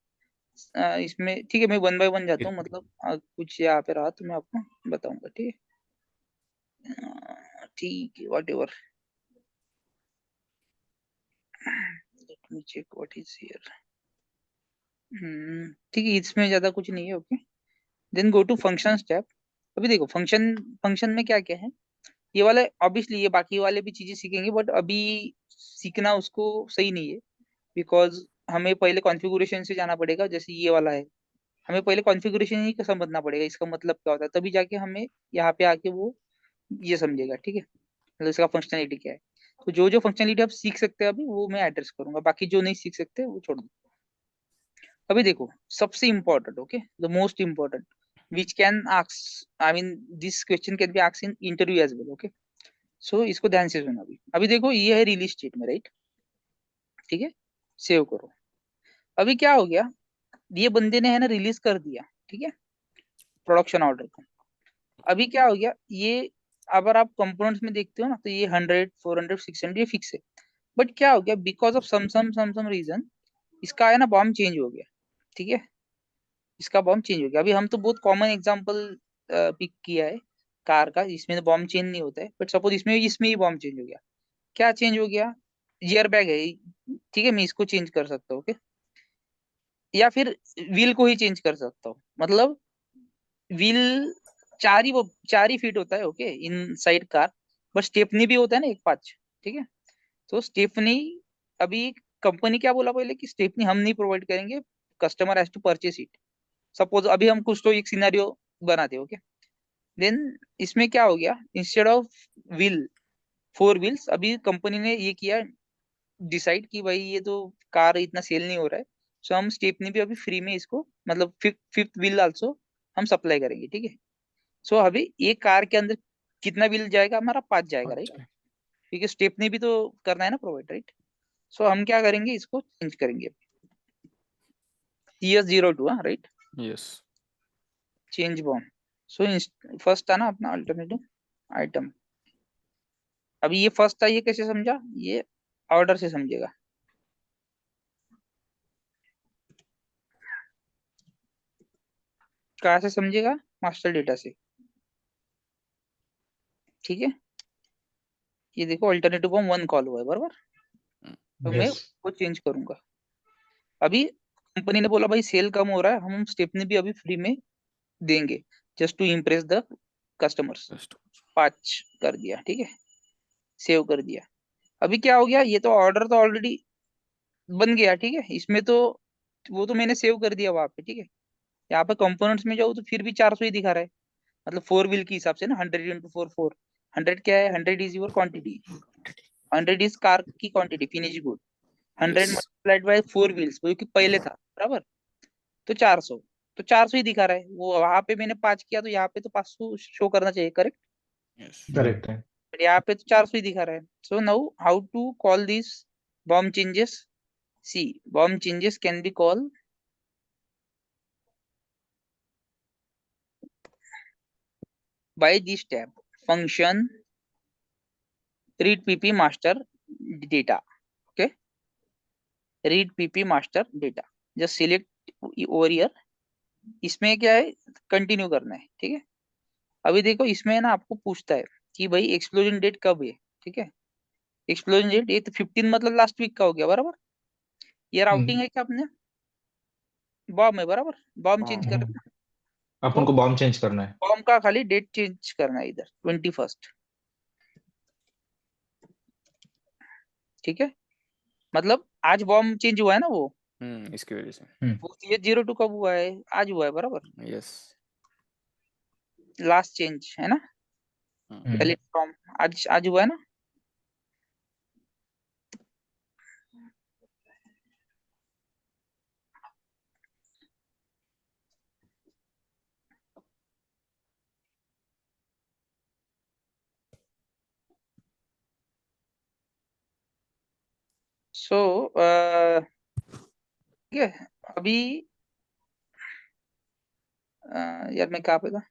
इसमें, ठीक है मैं वन बाय वन जाता हूँ, मतलब कुछ यहाँ पे रहा तो मैं आपको बताऊंगा, ठीक है ठीक है whatever. Let me check what is here. ठीक है इसमें ज्यादा कुछ नहीं है, okay. Then go to functions tab. अभी देखो फंक्शन, फंक्शन में क्या क्या है, ये वाले ऑब्वियसली, ये बाकी वाले भी चीजें सीखेंगे बट अभी सीखना उसको सही नहीं है, बिकॉज हमें पहले कॉन्फ़िगरेशन से जाना पड़ेगा। जैसे ये वाला है, हमें पहले कॉन्फ़िगरेशन ही समझना पड़ेगा, इसका मतलब क्या होता है, तभी जाके हमें यहाँ पे आके वो ये समझेगा, ठीक है, मतलब इसका फंक्शनलिटी क्या है। तो जो जो फंक्शनलिटी आप सीख सकते हैं अभी वो मैं एड्रेस करूंगा, बाकी जो नहीं सीख सकते वो छोड़ दो। अभी देखो सबसे important, okay, the most important which can ask, I mean this question can be asked in interview as well, okay. So इसको ध्यान से सुनो। अभी अभी देखो ये है रिलीज स्टेट में राइट, ठीक है, सेव करो। अभी क्या हो गया, ये बंदे ने है ना रिलीज कर दिया, ठीक है, प्रोडक्शन ऑर्डर को। अभी क्या हो गया ये, अगर आप कंपोनेंट्स में देखते हो ना तो ये 100 400 600 ये फिक्स है। बट क्या हो गया, बिकॉज ऑफ सम रीजन इसका है ना बॉम्ब चेंज हो गया, ठीक है, इसका बॉम्ब चेंज हो गया। अभी हम तो बहुत कॉमन एग्जांपल पिक किया है कार का, इसमें तो बॉम्ब चेंज नहीं होता है, बट सपोज इसमें इसमें ही बॉम्ब चेंज हो गया। क्या चेंज हो गया, एयर बैग है, ठीक है, मैं इसको चेंज कर सकता हूँ, ओके, या फिर व्हील को ही चेंज कर सकता हूँ। मतलब व्हील चार ही फीट होता है, okay, in side car, but stepney भी होता है ना एक पांच, ठीक है। तो स्टेपनी, अभी कंपनी क्या बोला पहले कि स्टेपनी हम नहीं प्रोवाइड करेंगे, customer has to purchase it. Suppose अभी हम कुछ तो एक सिनेरियो बनाते हैं, ओके। देन इसमें क्या हो गया, instead of wheel, four wheels, अभी कंपनी ने ये किया डिसाइड कि भाई ये तो कार इतना सेल नहीं हो रहा है, सो हम स्टेपनी भी अभी फ्री में इसको, मतलब फिफ्थ व्हील आल्सो हम सप्लाई करेंगे, ठीक है। सो अभी एक कार के अंदर कितना व्हील जाएगा, हमारा पांच जाएगा राइट, अच्छा क्योंकि स्टेपनी भी तो करना है ना प्रोवाइड राइट। सो हम क्या करेंगे, इसको चेंज करेंगे, CS02 right, yes change bomb. So first था ना अपना अल्टरनेटिव आइटम। अभी ये फर्स्ट था, ये कैसे समझा, ये ऑर्डर से समझेगा। कहाँ से समझेगा, मास्टर डेटा से, ठीक है। ये देखो अल्टरनेटिव बॉम्ब 1 कॉल हुआ है बराबर, तो मैं यस वो चेंज करूंगा। अभी कंपनी ने बोला भाई सेल कम हो रहा है, हम स्टेपनी भी अभी फ्री में देंगे, just to impress the customers. Just 5 कर दिया, ठीक है, सेव कर दिया। अभी क्या हो गया, ये तो ऑर्डर तो ऑलरेडी बन गया, ठीक है, इसमें तो वो तो मैंने सेव कर दिया वहां पे, ठीक है। यहाँ पे कंपोनेंट्स में जाओ तो फिर भी 400 ही दिखा रहा है, मतलब फोर व्हील के हिसाब से ना, 100 × 4 4, 100 क्या है, 100 is your quantity, 100 is car की quantity finish good, 100 yes multiplied by four wheels वो कि पहले था बराबर, तो 400, तो 400 ही दिखा रहा है। वो वहां पे मैंने 5 किया तो यहाँ पे तो 500 शो करना चाहिए, करेक्ट, यस करेक्ट है। बट यहाँ पे तो 400 ही दिखा रहा है। So now how to call this BOM changes, see BOM changes can be call by this tab function read pp master data, okay, read pp master data, just select over here। इसमें क्या है, continue करना है, ठीक है। अभी देखो इसमें ना आपको पूछता है कि भाई एक्सप्लोजन डेट कब है, ठीक है, एक्सप्लोजन डेट ये तो 15 मतलब लास्ट वीक का हो गया बराबर। ये राउटिंग है क्या अपने, बॉम्ब है बराबर, बॉम्ब चेंज हाँ करना है, अपन तो को बॉम्ब चेंज करना है। बॉम्ब का खाली डेट चेंज करना है इधर 21, ठीक है, मतलब आज बॉम्ब चेंज हुआ है ना वो इसकी वजह से वो CS02 कब हुआ है, आज हुआ है बराबर, यस लास्ट चेंज है ना, वैलिड फ्रॉम, आज आज हुआ है ना। सो ठीक है अभी यार मैं कहाँ पे था।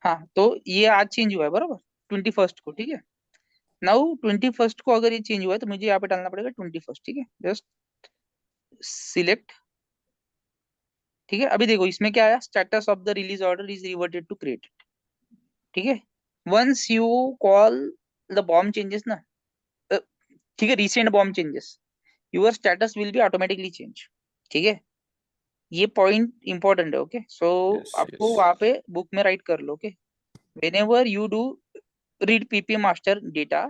हाँ तो ये आज चेंज हुआ है बराबर 21st को, ठीक है। नाउ 21st को अगर ये चेंज हुआ है तो मुझे यहाँ पे डालना पड़ेगा 21st, ठीक है। जस्ट सिलेक्ट, ठीक है। अभी देखो इसमें क्या आया, status of the release order is reverted to created, ठीक है। Once you call the BOM changes ना, ठीक है, recent BOM changes, your status will be automatically change, ठीक है। ये पॉइंट इंपॉर्टेंट है, ओके। सो Yes, आपको yes. वहां पे बुक में राइट कर लो, okay. whenever you do read pp master data,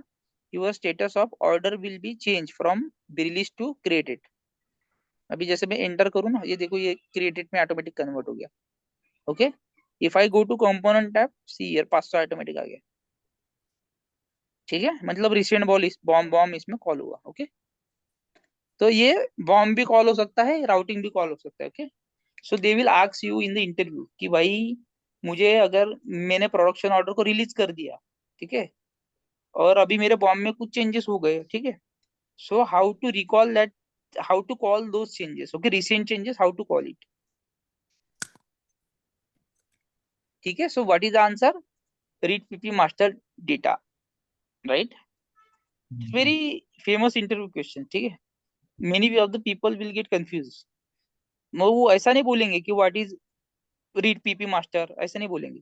your status of order will be changed from release to created। अभी जैसे मैं एंटर करूँ ना, ये देखो ये क्रिएटेड में ऑटोमेटिक कन्वर्ट हो गया, okay. If I go to component tab, see here 500 automatic आ गया, ठीक है। मतलब रिसेंट बॉम्ब बॉम्ब इसमें कॉल हुआ, ओके। तो ये बॉम्ब भी कॉल हो सकता है, राउटिंग भी कॉल हो सकता है, okay. So they will ask you in the interview कि भाई मुझे अगर मैंने प्रोडक्शन ऑर्डर को रिलीज कर दिया, ठीक है, और अभी मेरे बॉम्ब में कुछ चेंजेस हो गए, ठीक है। So how to recall that, how to call those changes, okay, recent changes, how to call it, ठीक है। So what is the answer, read PP master data, right. Very famous interview question, ठीक है। Many of the people will get confuse. वो ऐसा नहीं बोलेंगे कि what is read PP master, ऐसा नहीं बोलेंगे।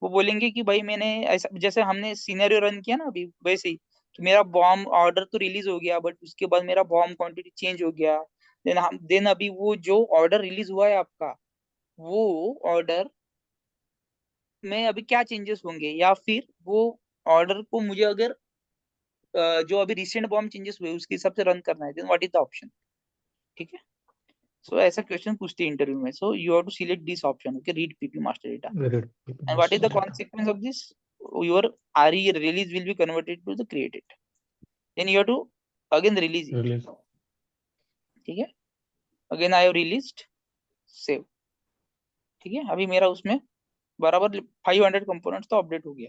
वो बोलेंगे कि भाई मैंने ऐसा, जैसे हमने सिनेरियो रन किया ना अभी वैसे ही, कि मेरा बॉम्ब ऑर्डर तो रिलीज हो गया बट उसके बाद मेरा बॉम्ब क्वांटिटी चेंज हो गया। देन अभी वो जो ऑर्डर रिलीज हुआ है आपका, वो ऑर्डर में अभी क्या चेंजेस होंगे, या फिर वो ऑर्डर को मुझे अगर जो अभी रिसेंट बॉम्ब चेंजेस हुए उसके हिसाब से रन करना है, then what is the option, ठीक है। सो ऐसा क्वेश्चन पूछते हैं इंटरव्यू में। So you have to select this option, okay, read PP master data. Read PP And what is master the data. consequence of this? Your RE release will be converted to the created. Then you have to again release it. Release. ठीक है, again I have released, save, ठीक है। अभी मेरा उसमें बराबर 500 components तो update हो गया,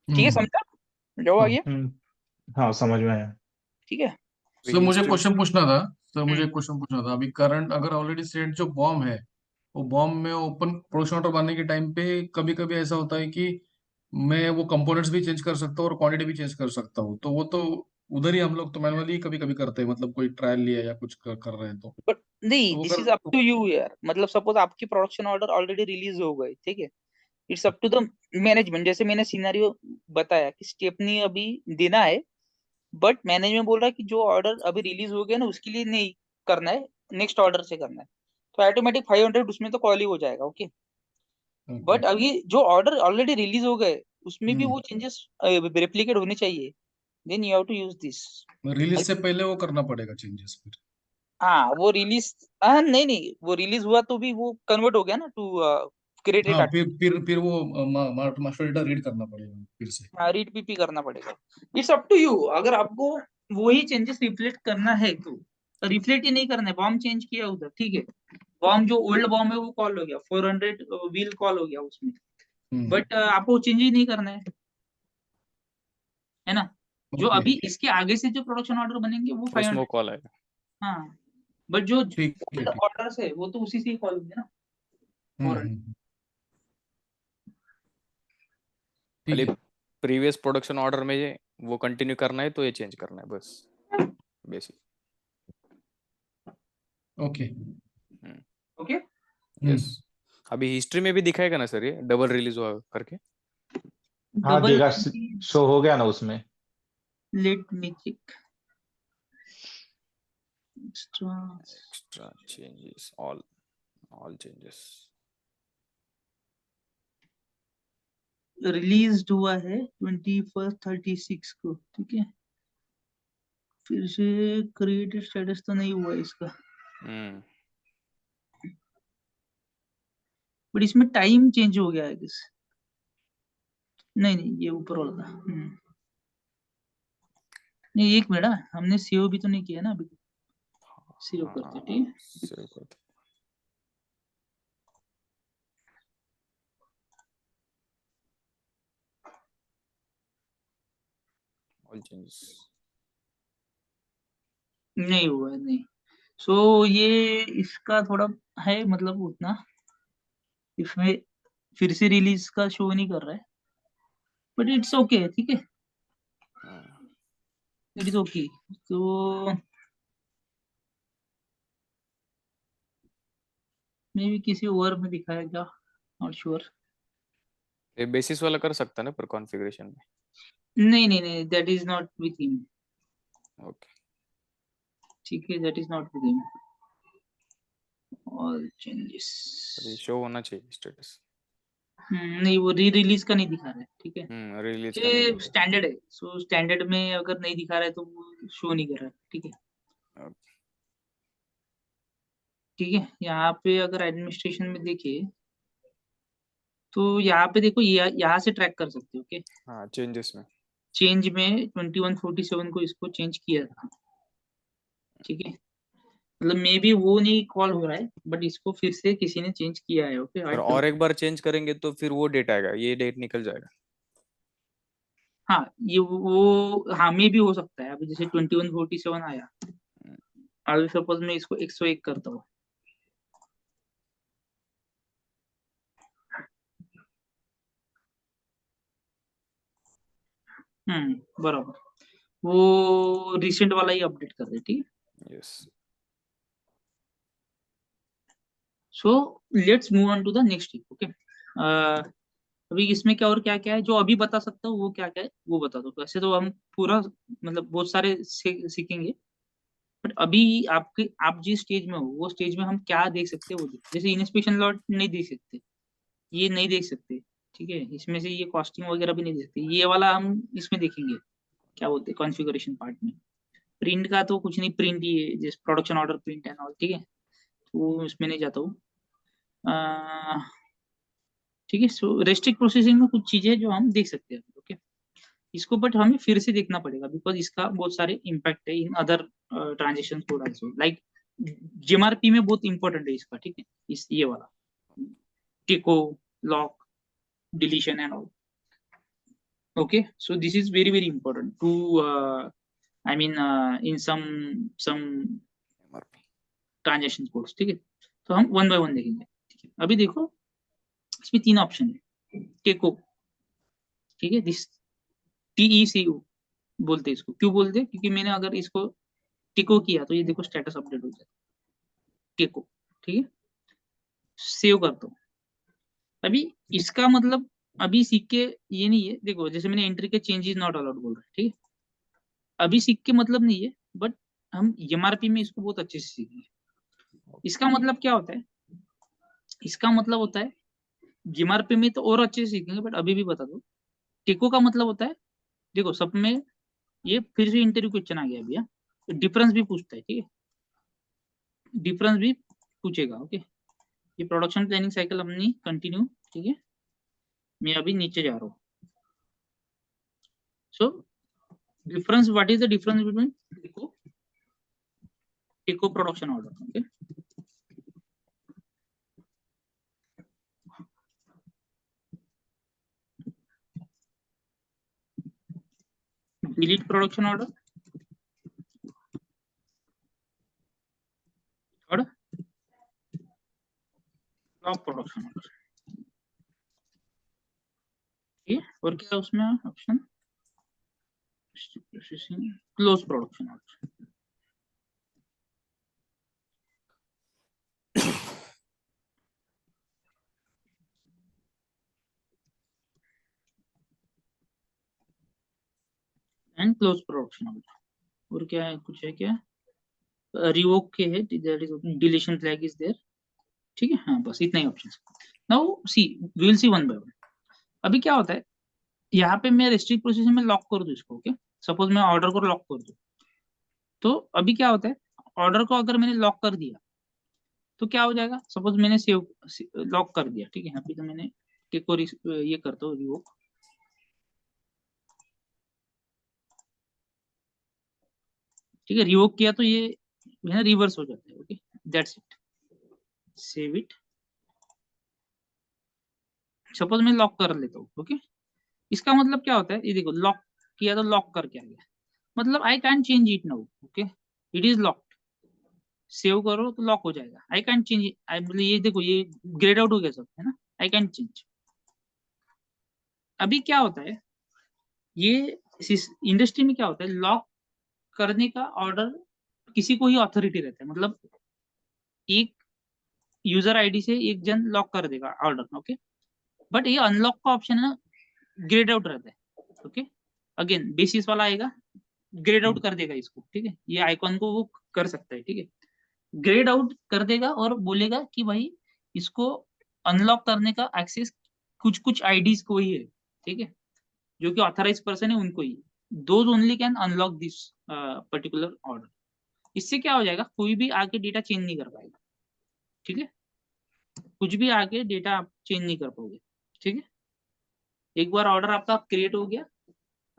ठीक है, समझा जो आ गया, हाँ समझ में आया। ठीक है। सर मुझे History- क्वेश्चन पूछना था। सर मुझे हम्म, क्वेश्चन पूछना था, अभी करंट अगर ऑलरेडी सेट जो बॉम्ब है, वो बॉम्ब में ओपन प्रोडक्शन ऑर्डर बनाने के टाइम पे कभी कभी ऐसा होता है कि मैं वो कंपोनेंट्स भी चेंज कर सकता हूँ और क्वांटिटी भी चेंज कर सकता हूँ। तो वो तो उधर ही हम लोग तो मैनुअली कभी कभी करते हैं, मतलब कोई ट्रायल लिया या कुछ कर रहे हैं बट तो नहीं, वो दिस कर इज अप टू यू यार। मतलब सपोज आपकी प्रोडक्शन ऑर्डर ऑलरेडी रिलीज हो गए, ठीक है, it's up to the management. जैसे मैंने सिनेरियो बताया कि स्टेपनी अभी देना है, बट मैनेजमेंट बोल रहा है कि जो ऑर्डर अभी रिलीज हो गया ना उसके लिए नहीं करना है, नेक्स्ट ऑर्डर से करना है, तो ऑटोमेटिक 500 उसमें तो कॉल ही हो जाएगा, ओके। ओके। बट अभी जो ऑर्डर ऑलरेडी रिलीज हो गए उसमें भी वो चेंजेस रेप्लिकेट होने चाहिए, then you have to use this. Release से पहले वो करना पड़ेगा चेंजेस फिर। हाँ वो रिलीज, हाँ नहीं नहीं, वो रिलीज हुआ तो भी वो कन्वर्ट हो गया ना टू क्रेडिट। हाँ फिर वो मास्टर डेटा रीड करना पड़ेगा फिर से। रीड पीपी करना पड़ेगा। इट्स अप टू यू, अगर आपको वही चेंजेस रिफ्लेक्ट करना है तो रिफ्लेक्ट ही नहीं करना है, बॉम्ब चेंज किया उधर, ठीक है। बॉम्ब जो ओल्ड बॉम्ब है वो कॉल हो गया, 400 व्हील कॉल हो गया उसमें, बट आपको चेंज ही नहीं करना है ना। जो ओके अभी इसके आगे से जो प्रोडक्शन ऑर्डर बनेंगे वो उसमें 500, कॉल आएगा। हाँ। बट जो ठीक है ठीक। ऑर्डर है वो तो उसी से ही कॉल होंगे ना, 400। ठीक खाली है। प्रीवियस प्रोडक्शन ऑर्डर में ये वो कंटिन्यू करना है तो ये चेंज करना है बस, बेसिक। ओके। Okay, yes. अभी हिस्ट्री में भी दिखाएगा ना सर ये डबल रिलीज हुआ करके? हाँ डबल देगा, शो हो गया ना उसमें। Let me check extra extra changes, all changes. Release हुआ है 21st 36 को, ठीक है। फिर से क्रिएटेड स्टेटस तो नहीं हुआ इसका, बट इसमें टाइम चेंज हो गया है किस, नहीं नहीं ये ऊपर वाला था। नहीं एक मिनट, हमने सेव भी तो नहीं किया ना अभी, सेव करते हैं, ठीक है। सेव करते ऑल चेंजेस। नहीं हुआ है, नहीं। सो ये इसका थोड़ा है, मतलब उतना इसमें फिर से रिलीज का शो नहीं कर रहा है, बट इट्स ओके, ठीक है, इट इज ओके। तो मे भी किसी ओवर में दिखाया क्या, नॉट श्योर। ये बेसिस वाला कर सकता है ना पर कॉन्फ़िगरेशन में। नहीं नहीं नहीं, that is not with him, okay, ठीक है, that is not with him. All changes, ये शो होना चाहिए स्टेटस। नहीं वो री रिलीज का नहीं दिखा रहा है, ठीक है, रिलीज का नहीं ये दिखा स्टैंडर्ड है। सो स्टैंडर्ड में अगर नहीं दिखा रहा है तो वो शो नहीं कर रहा है, ठीक है। रहा। Okay. ठीक है, यहाँ पे अगर एडमिनिस्ट्रेशन में देखिए तो यहाँ पे देखो, यहाँ से ट्रैक कर सकते हो, ओके। हाँ, चेंजेस में चेंज में 2147 को इसको चेंज किया था, ठीक है, मतलब मे बी वो नहीं कॉल हो रहा है, बट इसको फिर से किसी ने चेंज किया है, ओके। पर और एक बार चेंज करेंगे तो फिर वो डेट आएगा, ये डेट निकल जाएगा। हाँ, ये वो हाँ मे भी हो सकता है। अभी जैसे 2147 आया, अभी सपोज मैं इसको 101 करता हूँ, बराबर, वो रिसेंट वाला ही अपडेट कर रहे, ठीक है। Yes. So let's move on to the next tip, okay. अभी इसमें क्या और क्या क्या है जो अभी बता सकता हूँ, वो क्या क्या है वो बता दो। वैसे तो हम पूरा मतलब बहुत सारे सीखेंगे, बट अभी आपके आप जिस स्टेज में हो वो स्टेज में हम क्या देख सकते हैं वो जैसे इंस्पेक्शन लॉट नहीं देख सकते, ये नहीं देख सकते, ठीक है। इसमें से ये कॉस्टिंग वगैरह भी नहीं देख सकते, ये वाला हम इसमें देखेंगे, क्या बोलते हैं कॉन्फ़िगरेशन पार्ट में। प्रिंट का तो कुछ नहीं, प्रिंट ही है जैसे production order print and all, ठीक है, तो वो इसमें नहीं जाता हूँ। ठीक है, सो रेस्ट्रिक्ट प्रोसेसिंग में कुछ चीजें जो हम देख सकते हैं, ओके। इसको बट हमें फिर से देखना पड़ेगा बिकॉज इसका बहुत सारे इम्पैक्ट है in other transaction code also, like JMRP में बहुत इंपॉर्टेंट है इसका, ठीक है, इस ये वाला टिको lock deletion and all, okay. So this is very very important to I mean in some transaction codes, ठीक है। तो हम वन बाय वन देखेंगे, ठीक है। अभी देखो इसमें तीन ऑप्शन है, टेको, ठीक है, दिस TECO बोलते हैं इसको, क्यों बोलते हैं, क्योंकि मैंने अगर इसको टिको किया तो ये देखो स्टेटस अपडेट हो जाता है, टिको, ठीक है। सेव करता हूँ। अभी इसका मतलब अभी सीख के ये नहीं है, देखो जैसे मैंने एंट्री के चेंजेस नॉट अलाउड बोल रहा है, ठीक है, अभी सीख के मतलब नहीं है, बट हम एमआरपी में इसको बहुत अच्छे से सीखेंगे। इसका मतलब क्या होता है, इसका मतलब होता है एमआरपी में तो और अच्छे से सीखेंगे, बट अभी भी बता दो। टिको का मतलब होता है, देखो सब में ये फिर से इंटरव्यू क्वेश्चन आ गया भैया, डिफरेंस भी पूछता है, ठीक है, डिफरेंस भी पूछेगा, ओके। ये प्रोडक्शन प्लानिंग साइकिल अपनी कंटिन्यू, ठीक है, मैं अभी नीचे जा रहा हूँ। So difference, what is the difference between TECO production order, okay. Delete production order और लॉक प्रोडक्शन ऑर्डर, ठीक है। और क्या है उसमें option, processing close production order, and close production order. और क्या है, कुछ है क्या, रिवोक के है, that is deletion flag is there, ठीक है। हाँ बस इतना ही option. Now see we will see one by one. अभी क्या होता है, यहाँ पे मैं रेस्ट्रिक्ट प्रोसेसिंग में लॉक कर दूं इसको, ओके। सपोज मैं ऑर्डर को लॉक कर दूं, तो अभी क्या होता है, ऑर्डर को अगर मैंने लॉक कर दिया तो क्या हो जाएगा, सपोज मैंने सेव लॉक कर दिया, ठीक है। यहाँ पे तो मैंने टिक को ये करता हूँ रिवोक, ठीक है, रिवोक किया तो ये है ना रिवर्स हो जाता है, okay, that's it, save it. Suppose मैं लॉक कर लेता हूँ, ओके। इसका मतलब क्या होता है, ये देखो लॉक किया तो लॉक करके आ गया, मतलब I can change it now, okay. It is locked, save करो तो लॉक हो जाएगा। आई कैन चेंज, ये देखो ये ग्रेड आउट हो गया सब, है ना, आई कैन चेंज। अभी क्या होता है, ये इंडस्ट्री में क्या होता है, लॉक करने का ऑर्डर किसी को ही अथॉरिटी रहता है, मतलब एक यूजर आईडी से एक जन लॉक कर देगा ऑर्डर, ओके। बट ये अनलॉक का ऑप्शन है ना, ग्रेड आउट रहता है, ओके। अगेन बेसिस वाला आएगा, ग्रेड आउट कर देगा इसको, ठीक है, ये आइकॉन को वो कर सकता है, ठीक है, ग्रेड आउट कर देगा और बोलेगा कि भाई इसको अनलॉक करने का एक्सेस कुछ कुछ आईडीज को ही है, ठीक है, जो कि ऑथराइज पर्सन है उनको ही, those only can unlock this particular order. इससे क्या हो जाएगा, कोई भी आके डेटा चेंज नहीं कर पाएगा, ठीक है, कुछ भी आके डेटा आप चेंज नहीं कर पाओगे, ठीक है। एक बार ऑर्डर आपका क्रिएट हो गया,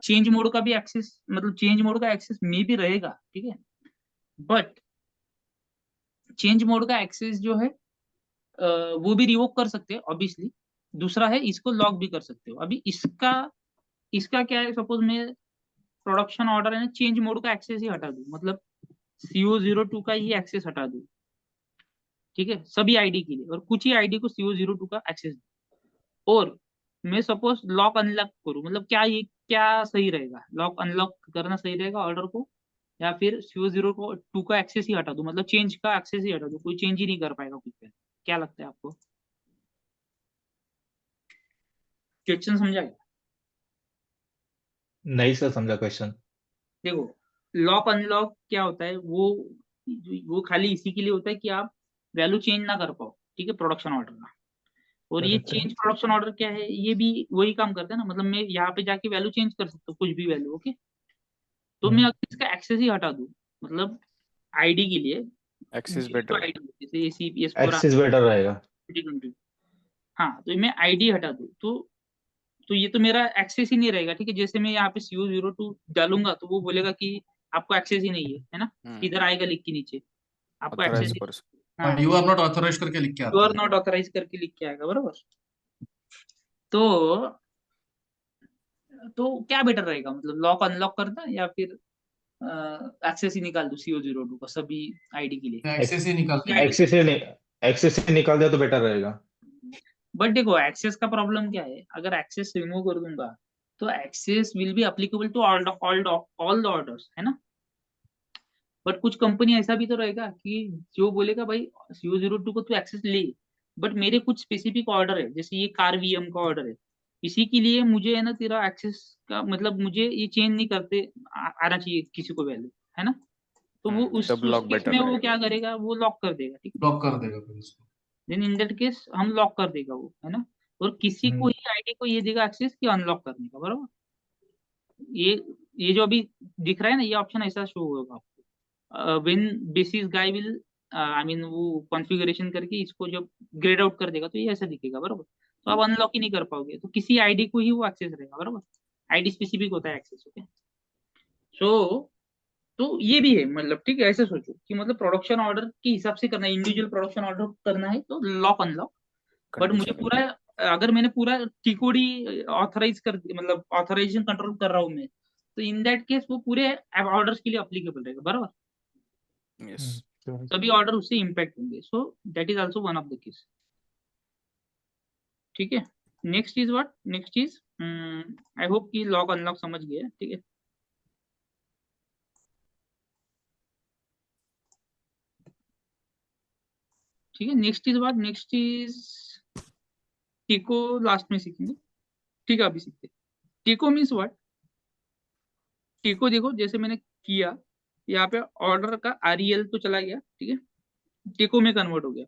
चेंज मोड का भी एक्सेस, मतलब चेंज मोड का एक्सेस में भी रहेगा, ठीक है, बट चेंज मोड का एक्सेस जो है वो भी रिवोक कर सकते हैं ऑब्वियसली। दूसरा है इसको लॉक भी कर सकते हो। अभी इसका इसका क्या है, सपोज मैं प्रोडक्शन ऑर्डर है ना, चेंज मोड का एक्सेस ही हटा दूं, मतलब CO02 का ही एक्सेस हटा दूं, ठीक है, सभी आईडी के लिए, और कुछ ही आईडी को CO02 का एक्सेस दूं, और मैं सपोज लॉक अनलॉक करूं, मतलब क्या ये क्या सही रहेगा, लॉक अनलॉक करना सही रहेगा ऑर्डर को, या फिर CO02 का एक्सेस ही हटा दूं, मतलब चेंज का एक्सेस ही हटा दूं, कोई चेंज ही नहीं कर पाएगा कुछ पे। क्या लगता है आपको, क्वेश्चन समझा गया? नहीं सर, समझा क्वेश्चन। देखो लॉक अनलॉक क्या होता है, वो खाली इसी के लिए होता है कि आप वैल्यू चेंज ना कर पाओ, ठीक है, प्रोडक्शन ऑर्डर का। और ये करेक्ट है। चेंज प्रोडक्शन ऑर्डर क्या है, ये भी वही काम करता है ना, मतलब मैं यहाँ पे जाके वैल्यू चेंज कर सकता हूँ, कुछ भी वैल्यू, ओके। तो मैं अगर इसका एक्सेस ही हटा दूँ, मतलब आईडी के लिए, एक्सेस जो बेटर है। आईडी जैसे ACPS पूरा एक्सिस बेटर रहेगा। 2020, हाँ, तो मैं आईडी हटा दूँ तो ये तो मेरा एक्सेस ही नहीं रहेगा, ठीक है। जैसे मैं यहाँ पे CO02 डालूंगा तो वो बोलेगा कि आपको एक्सेस ही नहीं है ना, इधर आएगा लिख के नीचे, आपको एक्सेस ऑथराइज ही, पर्सन। हाँ, यू आर नॉट ऑथराइज करके लिख के यू आता आर है। नॉट ऑथराइज करके लिख के आएगा, बरोबर। तो क्या बेटर रहेगा, मतलब लॉक अनलॉक करना या फिर एक्सेस ही निकाल दो CO02 का सभी आईडी के लिए, एक्सेस ही निकाल के आईडी। एक्सिस से निकाल दिया तो बेटर रहेगा। बट देखो एक्सेस का प्रॉब्लम क्या है, अगर एक्सेस रिमूव कर दूंगा तो access will be applicable to all the orders, है ना। बट कुछ कंपनी ऐसा भी तो रहेगा कि जो बोलेगा भाई CO02 को तू एक्सेस ले, बट मेरे कुछ स्पेसिफिक ऑर्डर है, जैसे ये कार VM का ऑर्डर है, इसी के लिए मुझे है ना तेरा एक्सेस का, मतलब मुझे ये चेंज नहीं करते आना चाहिए किसी को वैल्यू, है ना। तो वो तब उस लॉक केस बेटर में वो रहेगा। क्या करेगा, वो लॉक कर देगा, ठीक है, ब्लॉक कर देगा फिर उसको। देन इन दैट केस हम लॉक कर देगा वो, है ना। और किसी को ही आईडी को ये देगा एक्सेस कि अनलॉक करने का, बराबर। ये ये जो अभी दिख रहा है ना, ये ऑप्शन ऐसा शो होगा when basis guy will, I mean वो कॉन्फ़िगरेशन करके इसको जब ग्रेड आउट कर देगा तो ये ऐसा दिखेगा, बराबर। तो आप अनलॉक ही नहीं कर पाओगे, तो किसी आईडी को ही वो एक्सेस रहेगा, बराबर। आईडी स्पेसिफिक होता है एक्सेस, ओके। सो तो ये भी है, मतलब ठीक है, ऐसे सोचो कि मतलब प्रोडक्शन ऑर्डर के हिसाब से करना है, इंडिविजुअल प्रोडक्शन ऑर्डर करना है तो लॉक अनलॉक। बट मुझे कंडीशन। पूरा, अगर मैंने पूरा टीकोडी ऑथराइज कर, मतलब ऑथराइजेशन कंट्रोल कर रहा हूँ मैं, तो इन दैट केस वो पूरे ऑर्डर्स के लिए अप्लीकेबल रहेगा, बराबर। यस। सभी ऑर्डर उससे इम्पैक्ट होंगे, सो that is also one of the case, ठीक है। Next is what, next is, I hope कि लॉक अनलॉक समझ गए, ठीक है। ठीक है, next is what, next is टीको, लास्ट में सीखेंगे, ठीक है, अभी सीखते हैं। टीको मीन्स व्हाट, टीको देखो जैसे मैंने किया, यहाँ पे ऑर्डर का REL तो चला गया, ठीक है, टीको में कन्वर्ट हो गया।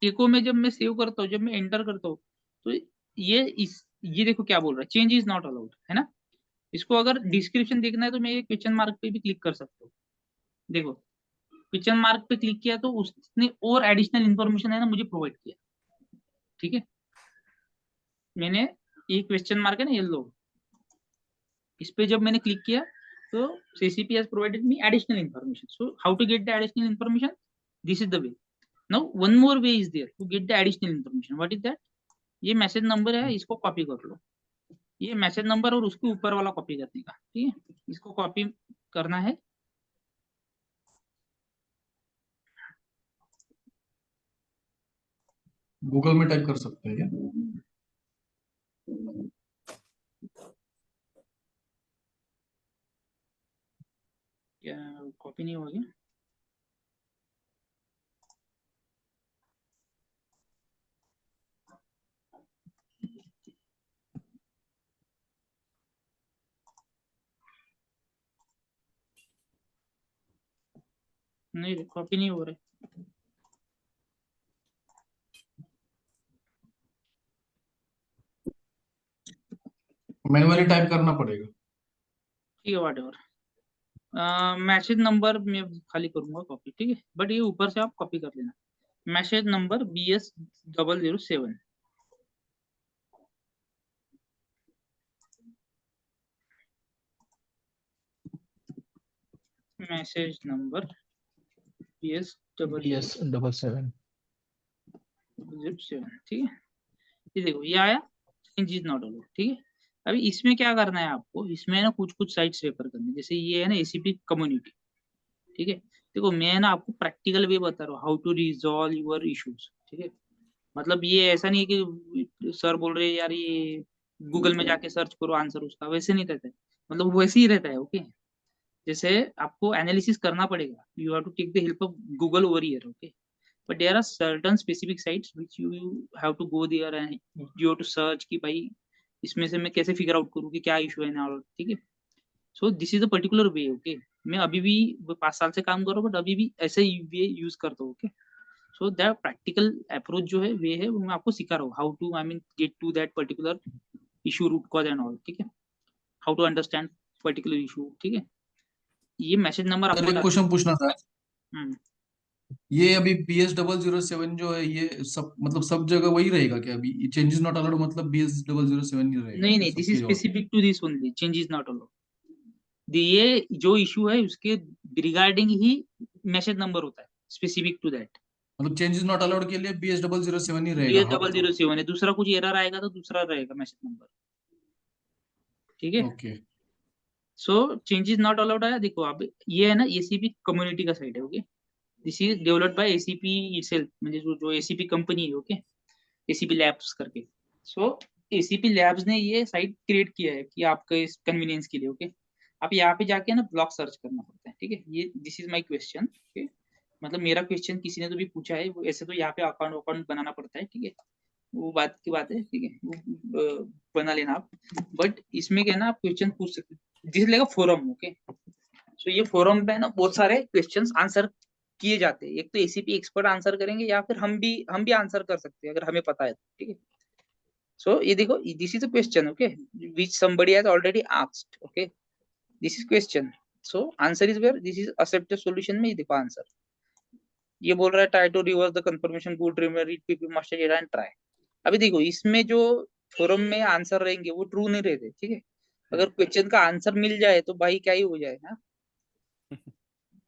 टीको में जब मैं सेव करता हूँ, जब मैं एंटर करता हूँ, तो ये देखो क्या बोल रहा है, चेंज इज नॉट अलाउड, है ना। इसको अगर डिस्क्रिप्शन देखना है तो मैं ये क्वेश्चन मार्क पे भी क्लिक कर सकता हूँ। देखो क्वेश्चन मार्क पे क्लिक किया तो उसने और एडिशनल इन्फॉर्मेशन है ना मुझे प्रोवाइड किया, ठीक है। मैंने ये क्वेश्चन मार्क है ना येलो, इस पे जब मैंने क्लिक किया तो CCP has provided me additional information. So how to get the additional information? This is the way. Now one more way is there to get the additional information. What is that? ये message number है, इसको copy कर लो, ये message number और उसके ऊपर वाला copy करने का, ठीक है। इसको कॉपी करना है, गूगल में टाइप कर सकते हैं क्या? क्या कॉपी नहीं हो गया? नहीं, कॉपी नहीं हो रहा। मैनुअली टाइप करना पड़ेगा। ठीक है, व्हाट एवर। मैसेज नंबर मैं खाली करूंगा कॉपी, ठीक है, बट ये ऊपर से आप कॉपी कर लेना। Message number BS007। Message number BS007, ठीक है। ये देखो, ये आया, चेंज इज नॉट अलाउड, ठीक है। अभी इसमें क्या करना है आपको, इसमें ना कुछ कुछ साइट्स रेफर करनी है, जैसे ये है ना ACP कम्युनिटी, ठीक है। देखो मैं ना आपको प्रैक्टिकल वे बता रहा हूँ, how to resolve your issues, ठीक है। मतलब ये ऐसा नहीं है कि सर बोल रहे हैं यार ये गूगल में जाके सर्च करो आंसर उसका, वैसे नहीं रहता है। मतलब वैसे ही रहता है, ओके। जैसे आपको एनालिसिस करना पड़ेगा, you have to take the help of Google over here, okay. But there are certain specific sites which you have to go there and you have to search कि भाई इसमें से मैं कैसे फिगर आउट करूँ कि क्या इशू है ना, ठीक है। So this is a particular way, okay. मैं अभी भी 5 साल से काम कर रहा हूँ, बट अभी भी ऐसे ही वे यूज करता हूँ, okay. So that practical approach जो है वे है, वो मैं आपको सिखा रहा हूँ, how to I mean get to that particular issue root cause and all, ठीक है। How to understand particular issue, ठीक है। ये मैसेज नंबर सर आपको एक क्वेश्चन पूछना था। हम्म। ये अभी BS007 जो है ये सब मतलब सब जगह वही रहेगा क्या? अभी चेंजेस नॉट अलाउड मतलब BS007 ही रहेगा नहीं क्या नहीं, दिस इज सबकी जगह? Specific to this only, change is not allowed. ये जो इशू है उसके रिगार्डिंग ही मैसेज नंबर होता है, स्पेसिफिक टू दैट। मतलब चेंजेस नॉट अलाउड के लिए BS007 ही रहेगा? BS डबल 007 है, दूसरा कुछ एरर आएगा तो दूसरा रहेगा मैसेज नंबर, ठीक है। Okay. So changes not allowed आया, देखो अब ये है ना ACP कम्युनिटी का साइट है, okay. This is developed by ACP itself, म्हणजे जो ACP कंपनी है, ओके, ACP लैब्स करके। सो ACP लैब्स ने ये साइट क्रिएट किया है कि आपके इस कन्वीनियंस के लिए, ओके। आप यहाँ पे जाके ना ब्लॉग सर्च करना पड़ता है, ठीक है। ये this is my question, okay. मतलब मेरा क्वेश्चन किसी ने तो भी पूछा है, वो ऐसे तो यहाँ पे अकाउंट अकाउंट बनाना पड़ता है, ठीक है। वो बात की बात है, ठीक है, वो बना लेना आप। बट इसमें क्या है ना, आप क्वेश्चन पूछ सकते हैं, this like forum, okay. So ये फोरम पे ना बहुत सारे क्वेश्चंस आंसर किए जाते हैं। एक तो ACP एक्सपर्ट आंसर करेंगे, या फिर हम भी आंसर कर सकते हैं अगर हमें पता है, ठीक है। सो ये देखो, this is a question, okay, which somebody has already asked, okay, this is question. So answer is where this is accepted solution में, ये देखो आंसर ये बोल रहा है, try to reverse the confirmation, good remember, read PP master data and try. अभी देखो इसमें जो फोरम में आंसर रहेंगे वो ट्रू नहीं रहते, ठीक है। अगर क्वेश्चन का आंसर मिल जाए तो भाई क्या ही हो जाए ना,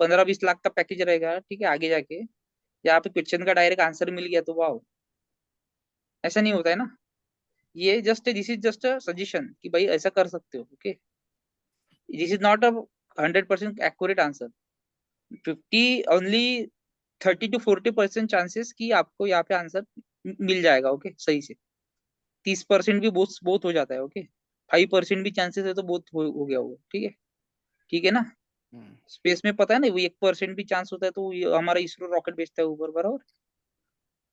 15-20 लाख का पैकेज रहेगा, ठीक है, आगे जाके। यहाँ पे क्वेश्चन का डायरेक्ट आंसर मिल गया तो वाह, ऐसा नहीं होता है ना। ये just this is just a suggestion कि भाई ऐसा कर सकते हो, okay. This is not a 100% accurate answer. 50 only 30 to 40% chances कि आपको यहाँ पे आंसर मिल जाएगा, ओके, सही से। 30% भी बहुत बहुत हो जाता है, ओके। 5% भी चांसेस है तो बहुत हो गया वो, ठीक है। ठीक है ना। स्पेस में पता है ना, वो 1% भी चांस होता है तो हमारा इसरो रॉकेट भेजता है ऊपर, बराबर।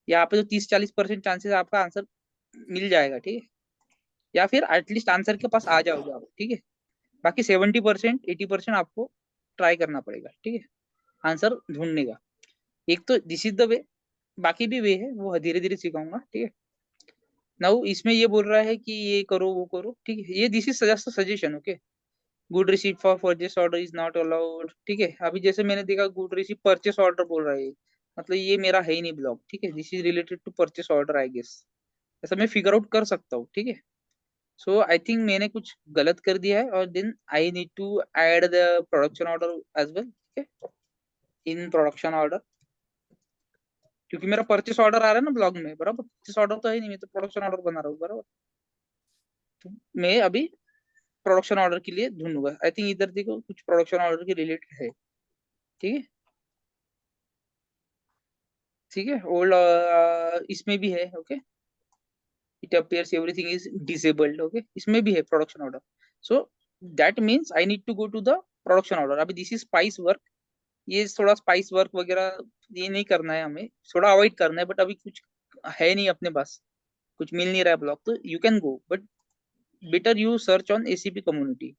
यहाँ पे तो 30-40% चांसेस आपका आंसर मिल जाएगा, ठीक है। या फिर एटलीस्ट आंसर के पास आ जाओगे आप, ठीक है। बाकी 70% 80% आपको ट्राई करना पड़ेगा, ठीक है, आंसर ढूंढने का। एक तो दिस इज द वे, बाकी भी वे है, वो धीरे धीरे सिखाऊंगा, ठीक है। नाउ इसमें ये बोल रहा है कि ये करो वो करो, ठीक है। ये this is just suggestion, okay. Good receive for purchase order is not allowed, ठीक है। अभी जैसे मैंने देखा गुड रिसीव परचेस ऑर्डर बोल रहा है, मतलब ये मेरा है ही नहीं ब्लॉग, ठीक है। This is related to purchase order I guess, ऐसा मैं फिगर आउट कर सकता हूँ, ठीक है। सो आई थिंक मैंने कुछ गलत कर दिया है, और then I need to add the production order as well, ठीक है, इन प्रोडक्शन ऑर्डर। क्योंकि मेरा परचेस ऑर्डर आ रहा है ना ब्लॉग में, बराबर। परचेस ऑर्डर तो है नहीं, मैं तो प्रोडक्शन ऑर्डर बना रहा हूँ, बराबर। तो मैं अभी प्रोडक्शन ऑर्डर के लिए ढूंढूंगा। आई थिंक इधर देखो कुछ प्रोडक्शन ऑर्डर के रिलेटेड है, ठीक है। ठीक है, ओल्ड इसमें भी है, okay, it appears everything is disabled, okay, इसमें भी है production order. So that means I need to go to the production order. अभी दिस इज स्पाइस वर्क, ये थोड़ा स्पाइस वर्क वगैरह ये नहीं करना है हमें, थोड़ा अवॉइड करना है, बट अभी कुछ है नहीं अपने पास, कुछ मिल नहीं रहा है ब्लॉक, तो you can go, but better you search on ACP community.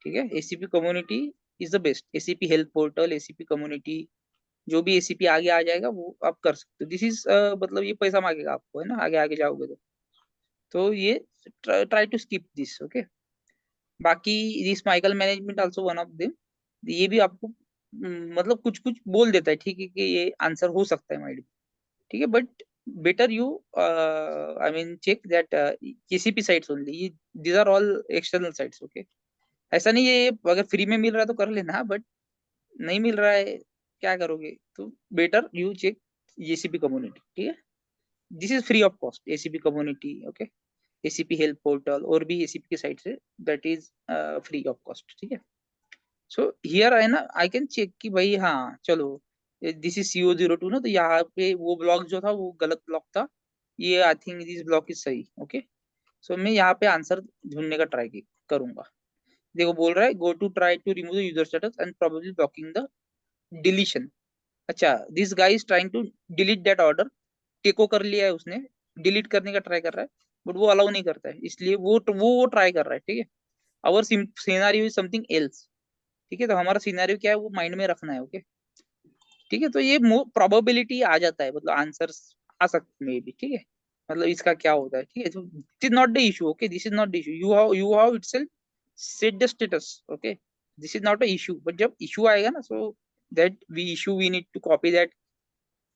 ठीक है, ACP community is the best. ACP help portal, ACP community, जो भी एसीपी आगे आ जाएगा वो आप कर सकते हो. दिस इज मतलब ये पैसा मांगेगा आपको, है ना, आगे आगे जाओगे तो ये try to skip this, okay. बाकी this Michael management also one of them, ये भी आपको मतलब कुछ कुछ बोल देता है, ठीक है, कि ये आंसर हो सकता है, माइट, ठीक है, but better you I mean check that KCP sites only, these are all external sites, okay. ऐसा नहीं है ये अगर फ्री में मिल रहा है तो कर लेना, बट नहीं मिल रहा है क्या करोगे, तो better you check ACP community. ठीक है, this is free of cost, ACP community, okay. ACP help portal और भी एसीपी की साइट से, that is free of cost. ठीक है, सो हियर है ना, आई कैन चेक कि भाई हाँ चलो दिस इज CO02 ना, तो यहाँ पे वो ब्लॉक जो था वो गलत ब्लॉक था, ये I think this block is सही, ओके. सो मैं यहाँ पे आंसर ढूंढने का ट्राई करूंगा. देखो बोल रहा है go to try to remove the user status and probably blocking the deletion. अच्छा, this guy is trying to delete that order, TECO कर लिया है उसने, डिलीट करने का ट्राई कर रहा है, बट वो अलाउ नहीं करता है, इसलिए वो ट्राई कर रहा है. ठीक है, अवर सिनेरियो इज समथिंग एल्स. ठीक है, तो हमारा सिनेरियो क्या है वो माइंड में रखना है, ओके. ठीक है, तो ये प्रोबेबिलिटी आ जाता है, मतलब आंसर्स आ सकते मे भी. ठीक है, मतलब इसका क्या होता है. ठीक है, तो this is not the issue, okay, this is not the issue, you have itself set the status, okay. This is not a issue, but जब इशू आएगा ना, so that we need to copy that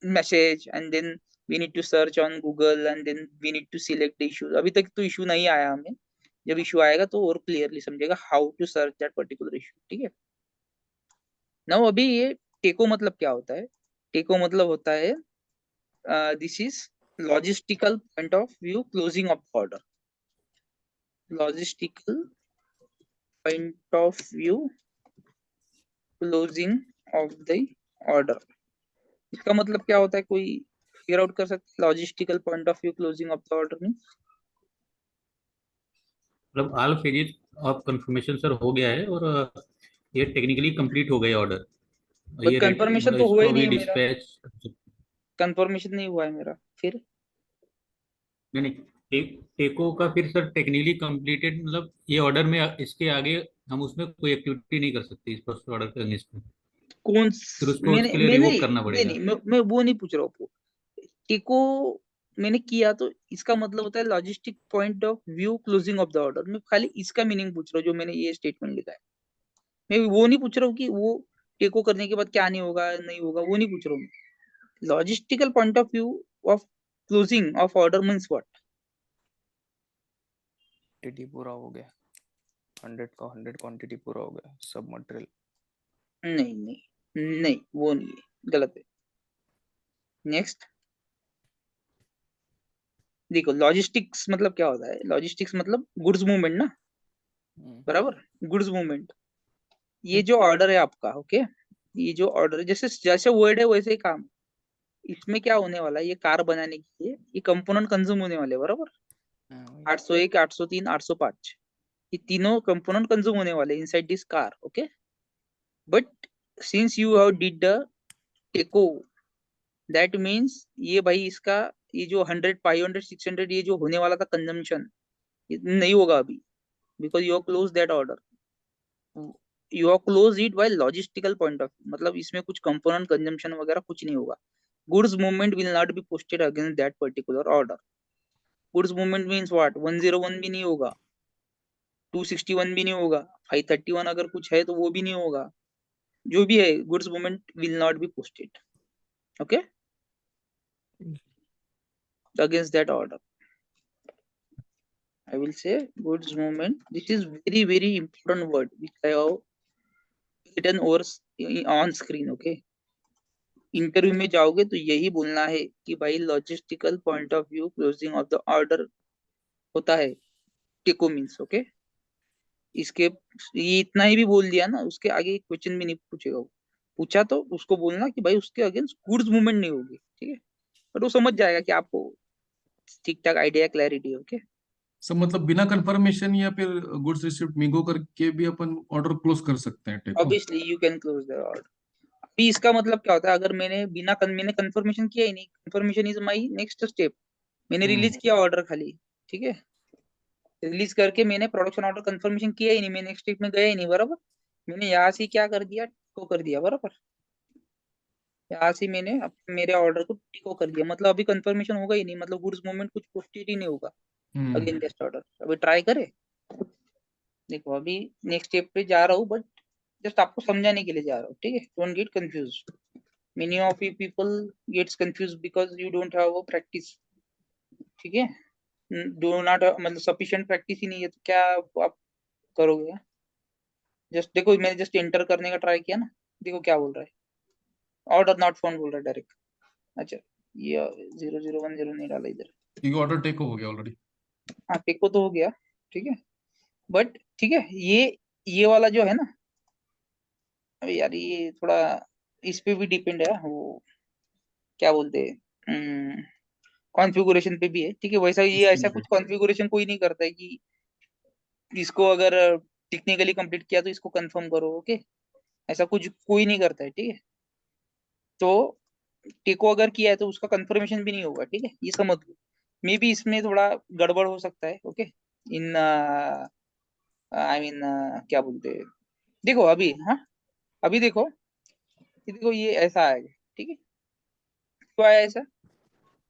message and then we need to search on Google and then we need to select the issue. अभी तक तो issue नहीं आया हमें, जब इशू आएगा तो और क्लियरली समझेगा how to search that particular issue. ठीक है, नाउ अभी ये टेको मतलब क्या होता है. टेको मतलब होता है this is logistical point of view closing of order. Logistical point of view closing of the order, इसका मतलब क्या होता है, कोई फिगर आउट कर सकते हैं logistical point of view closing of the order में. मतलब all phases of confirmation sir हो गया है, और ये टेक्निकली कंप्लीट हो गया ऑर्डर. बट ये कंफर्मेशन मतलब तो हुआ इसको ही नहीं अभी है मेरा, डिस्पैच. कंफर्मेशन नहीं हुआ है मेरा फिर. नहीं नहीं, टेको का फिर सर टेक्निकली कंप्लीटेड, मतलब ये ऑर्डर में इसके आगे हम उसमें कोई एक्टिविटी नहीं कर सकते इस फर्स्ट ऑर्डर के अगेंस्ट में. कौन फिर उसको मैंने उसके लिए मैंने रिवोक करना नहीं पड़ेगा. नहीं मैं वो नहीं पूछ रहा हूँ. टेको मैंने किया तो इसका मतलब होता है logistic point of view closing of the order. मैं खाली इसका मीनिंग पूछ रहा हूँ जो मैंने ये स्टेटमेंट लिखा है. मैं वो नहीं पूछ रहा हूँ कि वो टेको करने के बाद क्या नहीं होगा नहीं होगा, वो नहीं पूछ रहा हूँ. Logistical point of view of closing of order means what. Quantity पूरा हो गया, 100 का 100 क्वांटिटी पूरा हो गया, सब मटेरियल. नहीं नहीं नहीं, वो नहीं है, गलत है. नेक्स्ट देखो, लॉजिस्टिक्स मतलब क्या होता है. लॉजिस्टिक्स मतलब गुड्स मूवमेंट ना, बराबर, गुड्स मूवमेंट. ये जो ऑर्डर है आपका, ओके, ये जो ऑर्डर है, जैसे जैसे वर्ड है वैसे ही काम. इसमें क्या होने वाला है, ये कार बनाने के लिए ये कंपोनेंट कंज्यूम होने वाले, बराबर. 801, 803, 805, ये तीनों कंपोनेंट कंज्यूम होने वाले inside this car, okay. But since you have did the टेको, दैट मीन्स ये भाई इसका ये जो 100, 500, 600 ये जो होने वाला था कंजम्पशन, ये नहीं होगा अभी, because you have close that order. You have close it by logistical point of view, मतलब इसमें कुछ कंपोनेंट कंजम्पशन वगैरह कुछ नहीं होगा. Goods movement will not be posted against that particular order. Goods movement means what, 101 भी नहीं होगा, 261 भी नहीं होगा, 531 अगर कुछ है तो वो भी नहीं होगा. जो भी है goods movement will not be posted, okay, against that order. I will say goods movement. This is very important word which I have written over on screen. Okay. Interview में जाओगे तो यही बोलना है कि भाई logistical point of view closing of the order होता है टेको मीन्स, ओके. इसके ये इतना ही भी बोल दिया ना, उसके आगे क्वेश्चन भी नहीं पूछेगा वो. पूछा तो उसको बोलना कि भाई उसके अगेंस्ट गुड्स मूवमेंट नहीं होगी, ठीक है, बट वो समझ जाएगा कि आपको ठीक ठाक आइडिया क्लैरिटी, ओके। सब मतलब बिना कंफर्मेशन या फिर गुड्स रिसिप्ट मिगो करके भी अपन ऑर्डर क्लोज कर सकते हैं टेको। Obviously you can close the order. अभी इसका मतलब क्या होता है, अगर मैंने कंफर्मेशन किया ही नहीं, confirmation is my next step, मैंने रिलीज किया ऑर्डर खाली, ठीक है, रिलीज करके मैंने प्रोडक्शन ऑर्डर कंफर्मेशन किया ही नहीं, मैं नेक्स्ट स्टेप में गया ही नहीं, बराबर, मैंने यहाँ से क्या कर दिया, टिको कर दिया, बराबर, यहाँ से मैंने मेरे ऑर्डर को टिको कर दिया, मतलब अभी कंफर्मेशन होगा ही नहीं, मतलब गुड्स मूवमेंट कुछ पोस्टेड ही नहीं होगा अगेन टेस्ट ऑर्डर। अभी ट्राई करे, देखो अभी नेक्स्ट स्टेप पे जा रहा हूँ, बट जस्ट आपको समझाने के लिए जा रहा हूँ, ठीक है, don't get confuse. Many of you people gets confuse because you don't have a practice, ठीक है, डू नॉट, मतलब सफिशिएंट प्रैक्टिस ही नहीं है, तो क्या आप करोगे। जस्ट देखो, मैंने जस्ट एंटर करने का ट्राई किया ना, देखो क्या बोल रहा है, ऑर्डर नॉट फाउंड बोल रहा है डायरेक्ट। अच्छा, ये 0010 नहीं डाला इधर, क्योंकि ऑर्डर टेक हो गया ऑलरेडी। हाँ टिको तो हो गया, ठीक है, बट ठीक है, ये वाला जो है ना, अबे यार ये थोड़ा इस पे भी डिपेंड है, वो क्या बोलते हैं, कॉन्फ़िगरेशन पे भी है, ठीक है, वैसा ये ऐसा कुछ कॉन्फ़िगरेशन कोई नहीं करता है कि इसको अगर टेक्निकली कंप्लीट किया तो इसको कंफर्म करो, ओके, ऐसा कुछ कोई नहीं करता है, ठीक है, तो टेको अगर किया है तो उसका कंफर्मेशन भी नहीं होगा, ठीक है, ये समझ लो। मे बी इसमें थोड़ा गड़बड़ हो सकता है, ओके, इन आई मीन क्या बोलते हैं, देखो अभी, हाँ अभी देखो, ये देखो ये ऐसा आएगा, ठीक है, क्यों आया ऐसा,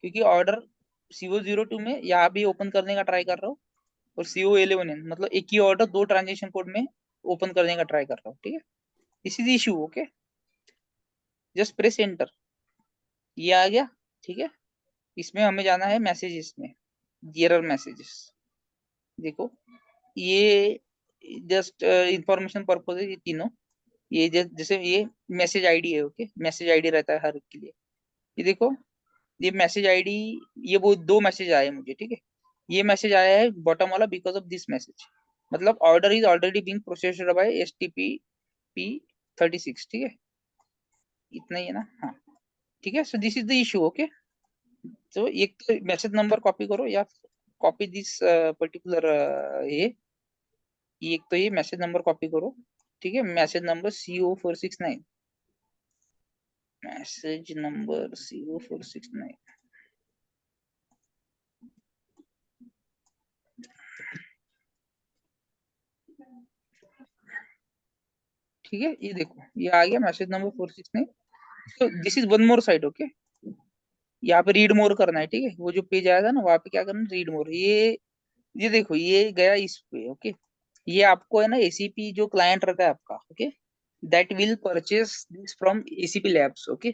क्योंकि ऑर्डर CO02 में यहाँ भी ओपन करने का ट्राई कर रहा हूँ, और CO11 मतलब एक ही ऑर्डर दो ट्रांजेक्शन कोड में ओपन करने का ट्राई कर रहा हूँ, ठीक है, this is issue, okay, just press enter, ये आ गया, ठीक है, इसमें हमें जाना है मैसेजेस में, एरर मैसेजेस, देखो ये जस्ट इंफॉर्मेशन पर्पज है ये तीनों, ये जैसे ये मैसेज आईडी है, ओके, मैसेज आईडी रहता है हर एक के लिए, ये देखो, ये मैसेज आईडी, ये वो दो मैसेज आए मुझे, ठीक है, ये मैसेज आया है बॉटम वाला, बिकॉज ऑफ दिस मैसेज, मतलब order is already being processed bye STP P36, ठीक है, इतना ही है ना, हाँ ठीक है, so this is the issue, okay. तो एक तो मैसेज नंबर कॉपी करो या कॉपी दिस पर्टिकुलर ये एक तो ये मैसेज नंबर कॉपी करो, ठीक है, message number CO469, message number CO469, ठीक है, ये देखो ये आ गया मैसेज नंबर 469, तो this is one more side, okay, यहाँ पे रीड मोर करना है, ठीक है, वो जो पेज आया था ना वहाँ पे क्या करना है, रीड मोर, ये देखो ये गया इस पे, ओके, ये आपको है ना ACP जो क्लाइंट रहता है आपका, okay, that will purchase this from ACP labs, okay,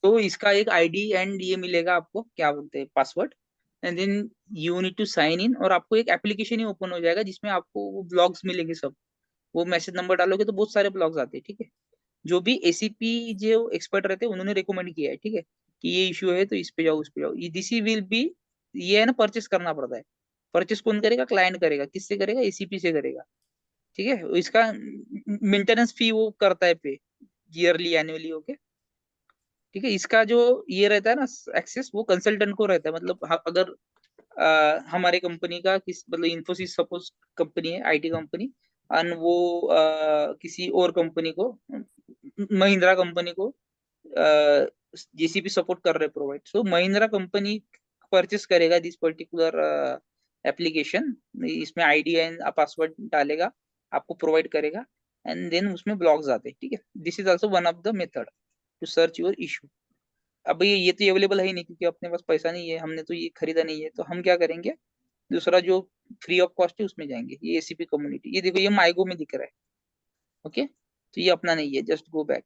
तो इसका एक आईडी एंड ये मिलेगा आपको, क्या बोलते हैं, password, and then you need to sign in, और आपको एक एप्लीकेशन ही ओपन हो जाएगा जिसमें आपको वो ब्लॉग्स मिलेंगे सब, वो मैसेज नंबर डालोगे तो बहुत सारे ब्लॉग्स आते हैं, ठीक है, जो भी ACP जो एक्सपर्ट रहते हैं उन्होंने रिकमेंड किया है, ठीक है, कि ये इश्यू है तो इस पे जाओ उस पे जाओ, ये दिस विल बी, ये है ना परचेस करना पड़ता है, परचेस कौन करेगा, क्लाइंट करेगा, किससे करेगा, ACP से करेगा, ठीक है, इसका मेंटेनेंस फी वो करता है पे, ईयरली एनुअली, ओके, ठीक है, इसका जो ये रहता है ना एक्सेस, वो कंसल्टेंट को रहता है, मतलब अगर हमारे कंपनी का मतलब इन्फोसिस सपोज कंपनी है, IT कंपनी, और वो किसी और कंपनी को, महिंद्रा कंपनी को JCP सपोर्ट कर रहे प्रोवाइड, सो महिंद्रा कंपनी परचेस करेगा दिस पर्टिकुलर एप्लीकेशन, इसमें आईडी एंड पासवर्ड डालेगा, आपको प्रोवाइड करेगा, एंड देन उसमें ब्लॉग्स आते हैं, ठीक है, this is also one of the method to search your issue. अब ये तो अवेलेबल है ही नहीं, क्योंकि अपने पास पैसा नहीं है, हमने तो ये खरीदा नहीं है, तो हम क्या करेंगे, दूसरा जो फ्री ऑफ कॉस्ट है उसमें जाएंगे, ये ACP कम्युनिटी, ये देखो ये माइगो में दिख रहा है, ओके, तो ये अपना नहीं है, just go back,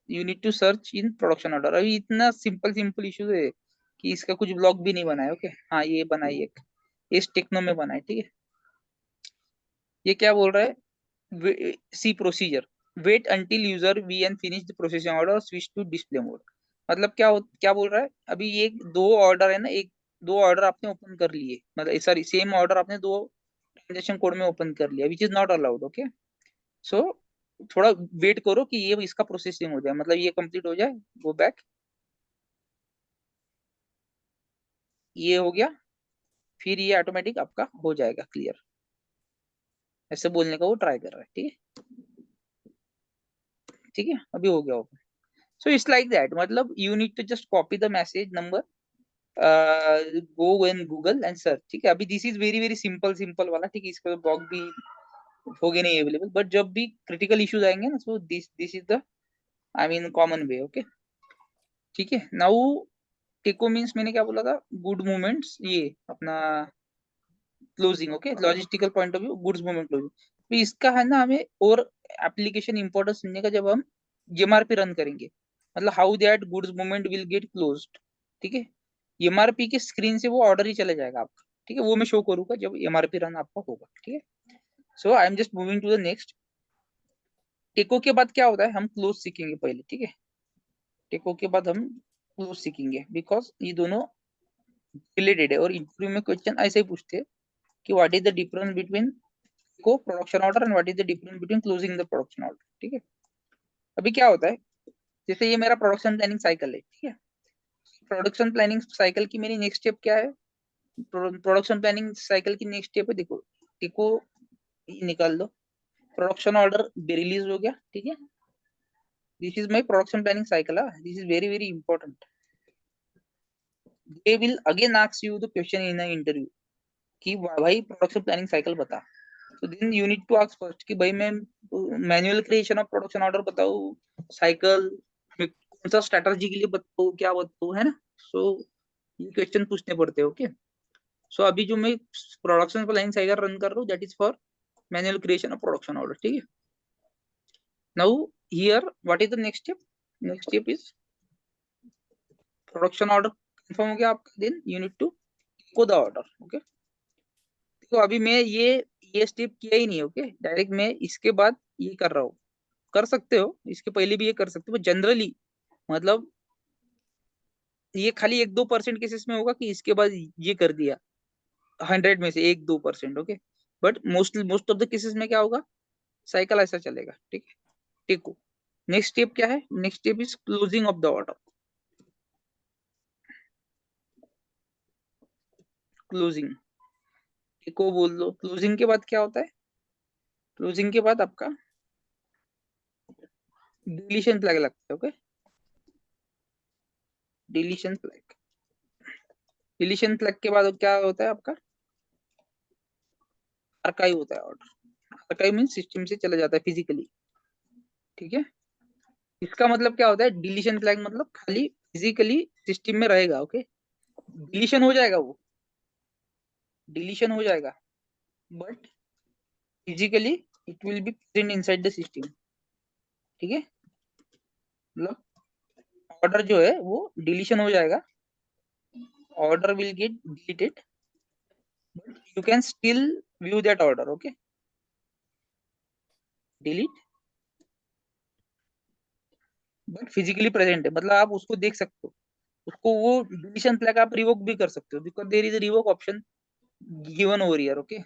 you need to search in production order. अभी इतना सिंपल सिंपल इशू है कि इसका कुछ ब्लॉग भी नहीं बना है, ओके, हाँ ये बनाई एक, इस टेक्नो में बना है, ठीक है, ये क्या बोल रहा है, see procedure, wait until user we an finish the processing order, switch to display mode, मतलब क्या बोल रहा है, अभी ये दो ऑर्डर है ना, दो ऑर्डर आपने ओपन कर लिए, मतलब सॉरी सेम ऑर्डर आपने दो ट्रांजेक्शन कोड में ओपन कर लिया, which is not allowed, okay, so थोड़ा वेट करो कि ये इसका प्रोसेसिंग हो जाए, मतलब ये कंप्लीट हो जाए, गो बैक, ये हो गया, फिर ये ऑटोमेटिक आपका हो जाएगा क्लियर। ऐसे बोलने का वो ट्राई कर रहा है, ठीक है, ठीक है, अभी हो गया होगा। सो इट्स लाइक दैट, मतलब you need to just copy the message number, go in Google and search, ठीक है। अभी this is very very simple simple वाला, ठीक है, इसका ब्लॉग भी होगे नहीं अवेलेबल, बट जब भी क्रिटिकल इश्यूज आएंगे ना, सो this is the I mean common way, okay, ठीक है। नाउ टेको मीन्स मैंने क्या बोला था, गुड मूवमेंट्स, ये अपना closing, okay, logistical point of view goods movement closing. तो इसका है ना हमें और एप्लीकेशन इंपॉर्टेंस समझने का, जब हम एमआरपी रन करेंगे, मतलब how that goods movement will get closed, ठीक है। एमआरपी के स्क्रीन से वो ऑर्डर ही चले जाएगा आपका, ठीक है, वो मैं शो करूंगा जब एमआरपी रन आपका होगा, ठीक है। So I am just moving to the next. TECO के बाद क्या होता है, हम क्लोज सीखेंगे पहले, ठीक है। टेको के बाद हम क्लोज सीखेंगे, बिकॉज ये दोनों रिलेटेड है, और इंटरव्यू में क्वेश्चन ऐसे ही पूछते हैं कि what is the difference between को production order and what is the difference between closing the production order, ठीक है। अभी क्या होता है, जैसे ये मेरा प्रोडक्शन प्लानिंग साइकिल है, ठीक है। प्रोडक्शन प्लानिंग साइकिल की मेरी नेक्स्ट स्टेप क्या है, प्रोडक्शन प्लानिंग साइकिल की नेक्स्ट स्टेप है, देखो, टिको निकाल दो, प्रोडक्शन ऑर्डर रिलीज हो गया, ठीक है। This is my production planning cycle, this is very very important. They will again ask you the question in a interview कि भाई प्रोडक्शन प्लानिंग साइकिल बता, तो then you need to ask first कि भाई मैं manual creation of production order बताऊं, cycle में कौन सा स्ट्रेटजी के लिए बताऊं, क्या बताऊं, है ना। सो ये क्वेश्चन पूछने पड़ते हैं, ओके। सो अभी जो मैं प्रोडक्शन प्लानिंग साइकिल रन कर रहा हूँ, that is for manual creation of production order, ठीक है। Now here what is the next step, next step is production order confirm हो गया आपका, देन यू नीड टू को द ऑर्डर, ओके। तो अभी मैं ये स्टेप किया ही नहीं, ओके, डायरेक्ट मैं इसके बाद ये कर रहा हूँ, कर सकते हो इसके पहले भी ये कर सकते हो, जनरली मतलब ये खाली 1-2% केसेस में होगा कि इसके बाद ये कर दिया, 100 में से 1-2%, okay. But most of the cases में क्या होगा, साइकिल ऐसा चलेगा, ठीक है। टेको नेक्स्ट स्टेप क्या है, next step is closing of the order, closing, टेको बोल दो। क्लोजिंग के बाद क्या होता है, क्लोजिंग के बाद आपका डिलीशन फ्लैग लगता है, okay, deletion flag. Deletion flag के बाद क्या होता है आपका, आर्काइव होता है ऑर्डर। आर्काइव मीन सिस्टम से चला जाता है फिजिकली, ठीक है। इसका मतलब क्या होता है, डिलीशन फ्लैग मतलब खाली फिजिकली सिस्टम में रहेगा, ओके। डिलीशन हो जाएगा, वो डिलीशन हो जाएगा, but physically it will be present inside the system, ठीक है। मतलब ऑर्डर जो है वो डिलीशन हो जाएगा, order will gate deleted, but you can still view that order, okay. Delete but physically present है, मतलब आप उसको देख सकते हो, उसको वो डिलीशन फ्लैग आप रिवोक भी कर सकते हो, because there is a revoke option given over here, okay.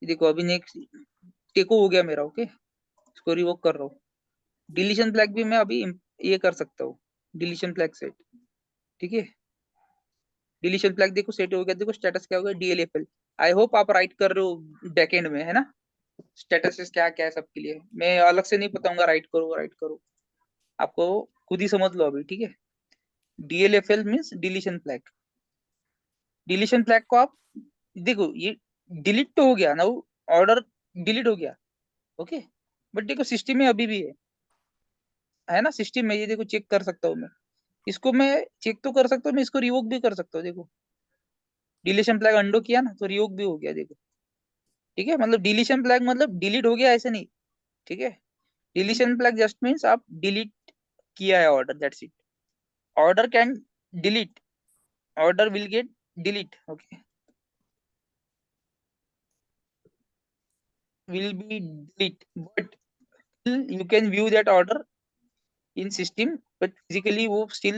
देखो अभी नेक्स्ट टेको हो गया मेरा, ओके, इसको रिवोक कर रहा हूँ। डिलीशन फ्लैग भी मैं अभी ये कर सकता हूँ, डिलीशन फ्लैग सेट, ठीक है। डिलीशन फ्लैग देखो सेट हो गया, देखो स्टेटस क्या हो गया, डीएलएफएल। आई होप आप राइट कर रहे हो बैकएंड में, है ना। स्टेटस क्या क्या है सबके लिए, मैं अलग से नहीं बताऊंगा, राइट करो राइट करो, आपको खुद ही समझ लो अभी, ठीक है। DLFL means deletion flag. Deletion flag को आप देखो, ये डिलीट तो हो गया ना, वो ऑर्डर डिलीट हो गया, ओके, बट देखो सिस्टम में अभी भी है ना, सिस्टम में ये देखो चेक कर सकता हूँ मैं, इसको मैं चेक तो कर सकता हूँ, मैं इसको रिवोक भी कर सकता हूँ, देखो डिलीशन फ्लैग अंडो किया ना तो रिवोक भी हो गया, देखो, ठीक है। मतलब डिलीशन फ्लैग मतलब डिलीट हो गया ऐसे नहीं, ठीक है। डिलीशन फ्लैग जस्ट मीन्स आप डिलीट किया है order, that's it. Order can delete, order will get delete, okay, will be delete, but still you can view that order in system, but physically वो still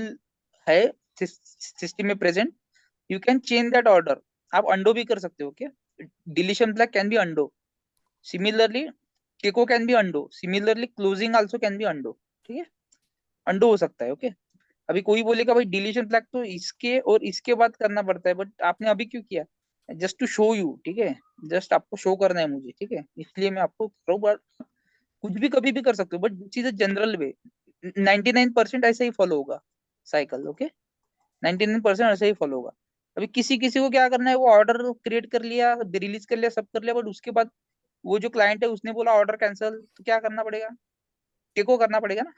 है system में present, you can change that order, आप अंडो भी कर सकते हो, क्या deletion flag can be undo. Similarly, TECO can be undo. Similarly closing also can be undo. ठीक है, अंडो हो सकता है. ओके, अभी कोई बोलेगा भाई डिलीशन फ्लैग तो इसके और इसके बाद करना पड़ता है, बट आपने अभी क्यों किया? Just to show you. ठीक है, जस्ट आपको शो करना है मुझे. ठीक है, इसलिए मैं आपको कुछ भी कभी भी कर सकते हो, but this is a general वे. 99% ऐसा ही फॉलो होगा साइकिल. ओके, 99% ऐसा ही फॉलो होगा. अभी किसी किसी को क्या करना है, वो ऑर्डर क्रिएट कर लिया, रिलीज कर लिया, सब कर लिया, बट उसके बाद वो जो क्लाइंट है उसने बोला ऑर्डर कैंसिल, तो क्या करना पड़ेगा? टेको करना पड़ेगा ना,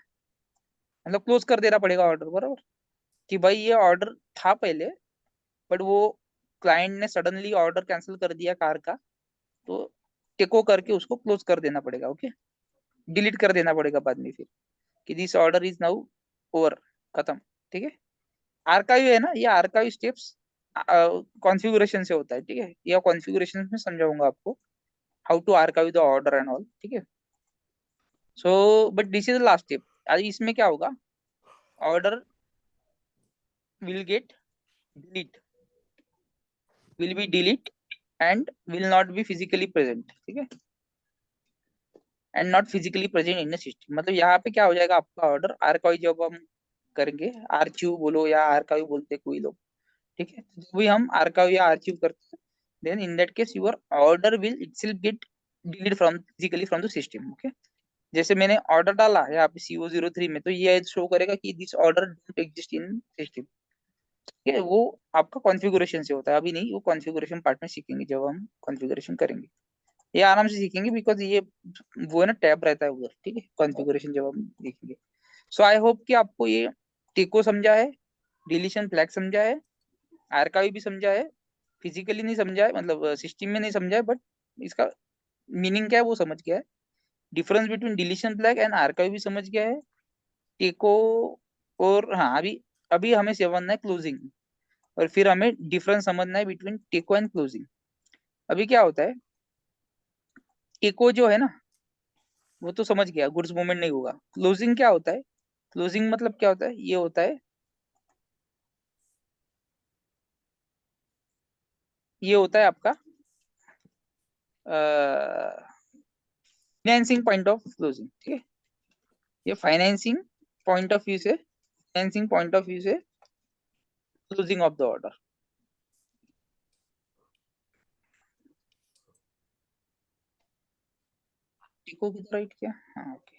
मतलब क्लोज कर देना पड़ेगा ऑर्डर. बराबर, कि भाई ये ऑर्डर था पहले, बट वो क्लाइंट ने सडनली ऑर्डर कैंसिल कर दिया कार का, तो टेको करके उसको क्लोज कर देना पड़ेगा. ओके, डिलीट कर देना पड़ेगा बाद में फिर, कि this order is now over, खत्म. ठीक है, आर्काइव है ना, ये आर्काइव स्टेप्स कॉन्फ़िगरेशन से होता है. ठीक है, या कॉन्फ़िगरेशन में समझाऊंगा आपको how to archive the order and all. ठीक है, so but this is the last step. आज इसमें क्या होगा, order will get delete, will be delete and will not be physically present. ठीक है, and not physically present in the system. मतलब यहाँ पे क्या हो जाएगा, आपका ऑर्डर आर्काइव जब हम करेंगे, आर्चिव बोलो या आर्काइव बोलते हैं कोई लोग. ठीक है, जब भी हम आर्काइव या आर्चिव करते हैं, then in that case your order will itself get deleted from physically from the system. Okay, जैसे मैंने ऑर्डर डाला यहाँ पे CO03 में, तो ये शो करेगा कि this order don't exist in system. ठीक है, वो आपका कॉन्फ़िगरेशन से होता है, अभी नहीं, वो कॉन्फ़िगरेशन पार्ट में सीखेंगे जब हम कॉन्फ़िगरेशन करेंगे. ये आराम से सीखेंगे, बिकॉज ये वो है ना, टैब रहता है उधर. ठीक है, कॉन्फ़िगरेशन जब हम देखेंगे. सो आई होप कि आपको ये टेको समझा है, डिलीशन फ्लैग समझा है, आर्काइव भी समझा है. फिजिकली नहीं समझा है, मतलब सिस्टम में नहीं समझा है, बट इसका मीनिंग क्या है वो समझ गया है. Difference between deletion flag and archive भी समझ गया है. टेको, और हाँ, अभी अभी हमें समझना है क्लोजिंग, और फिर हमें डिफरेंस समझना है बिटवीन टेको एंड क्लोजिंग. अभी क्या होता है, टेको जो है ना, वो तो समझ गया, गुड्स मूवमेंट नहीं होगा. क्लोजिंग क्या होता है? क्लोजिंग मतलब क्या होता है? ये होता है, ये होता है आपका फाइनेंसिंग पॉइंट ऑफ क्लोजिंग. ठीक है, ये फाइनेंसिंग पॉइंट ऑफ व्यू से, फाइनेंसिंग पॉइंट ऑफ व्यू से क्लोजिंग ऑफ द ऑर्डर. टेको की राइट क्या? हाँ, okay.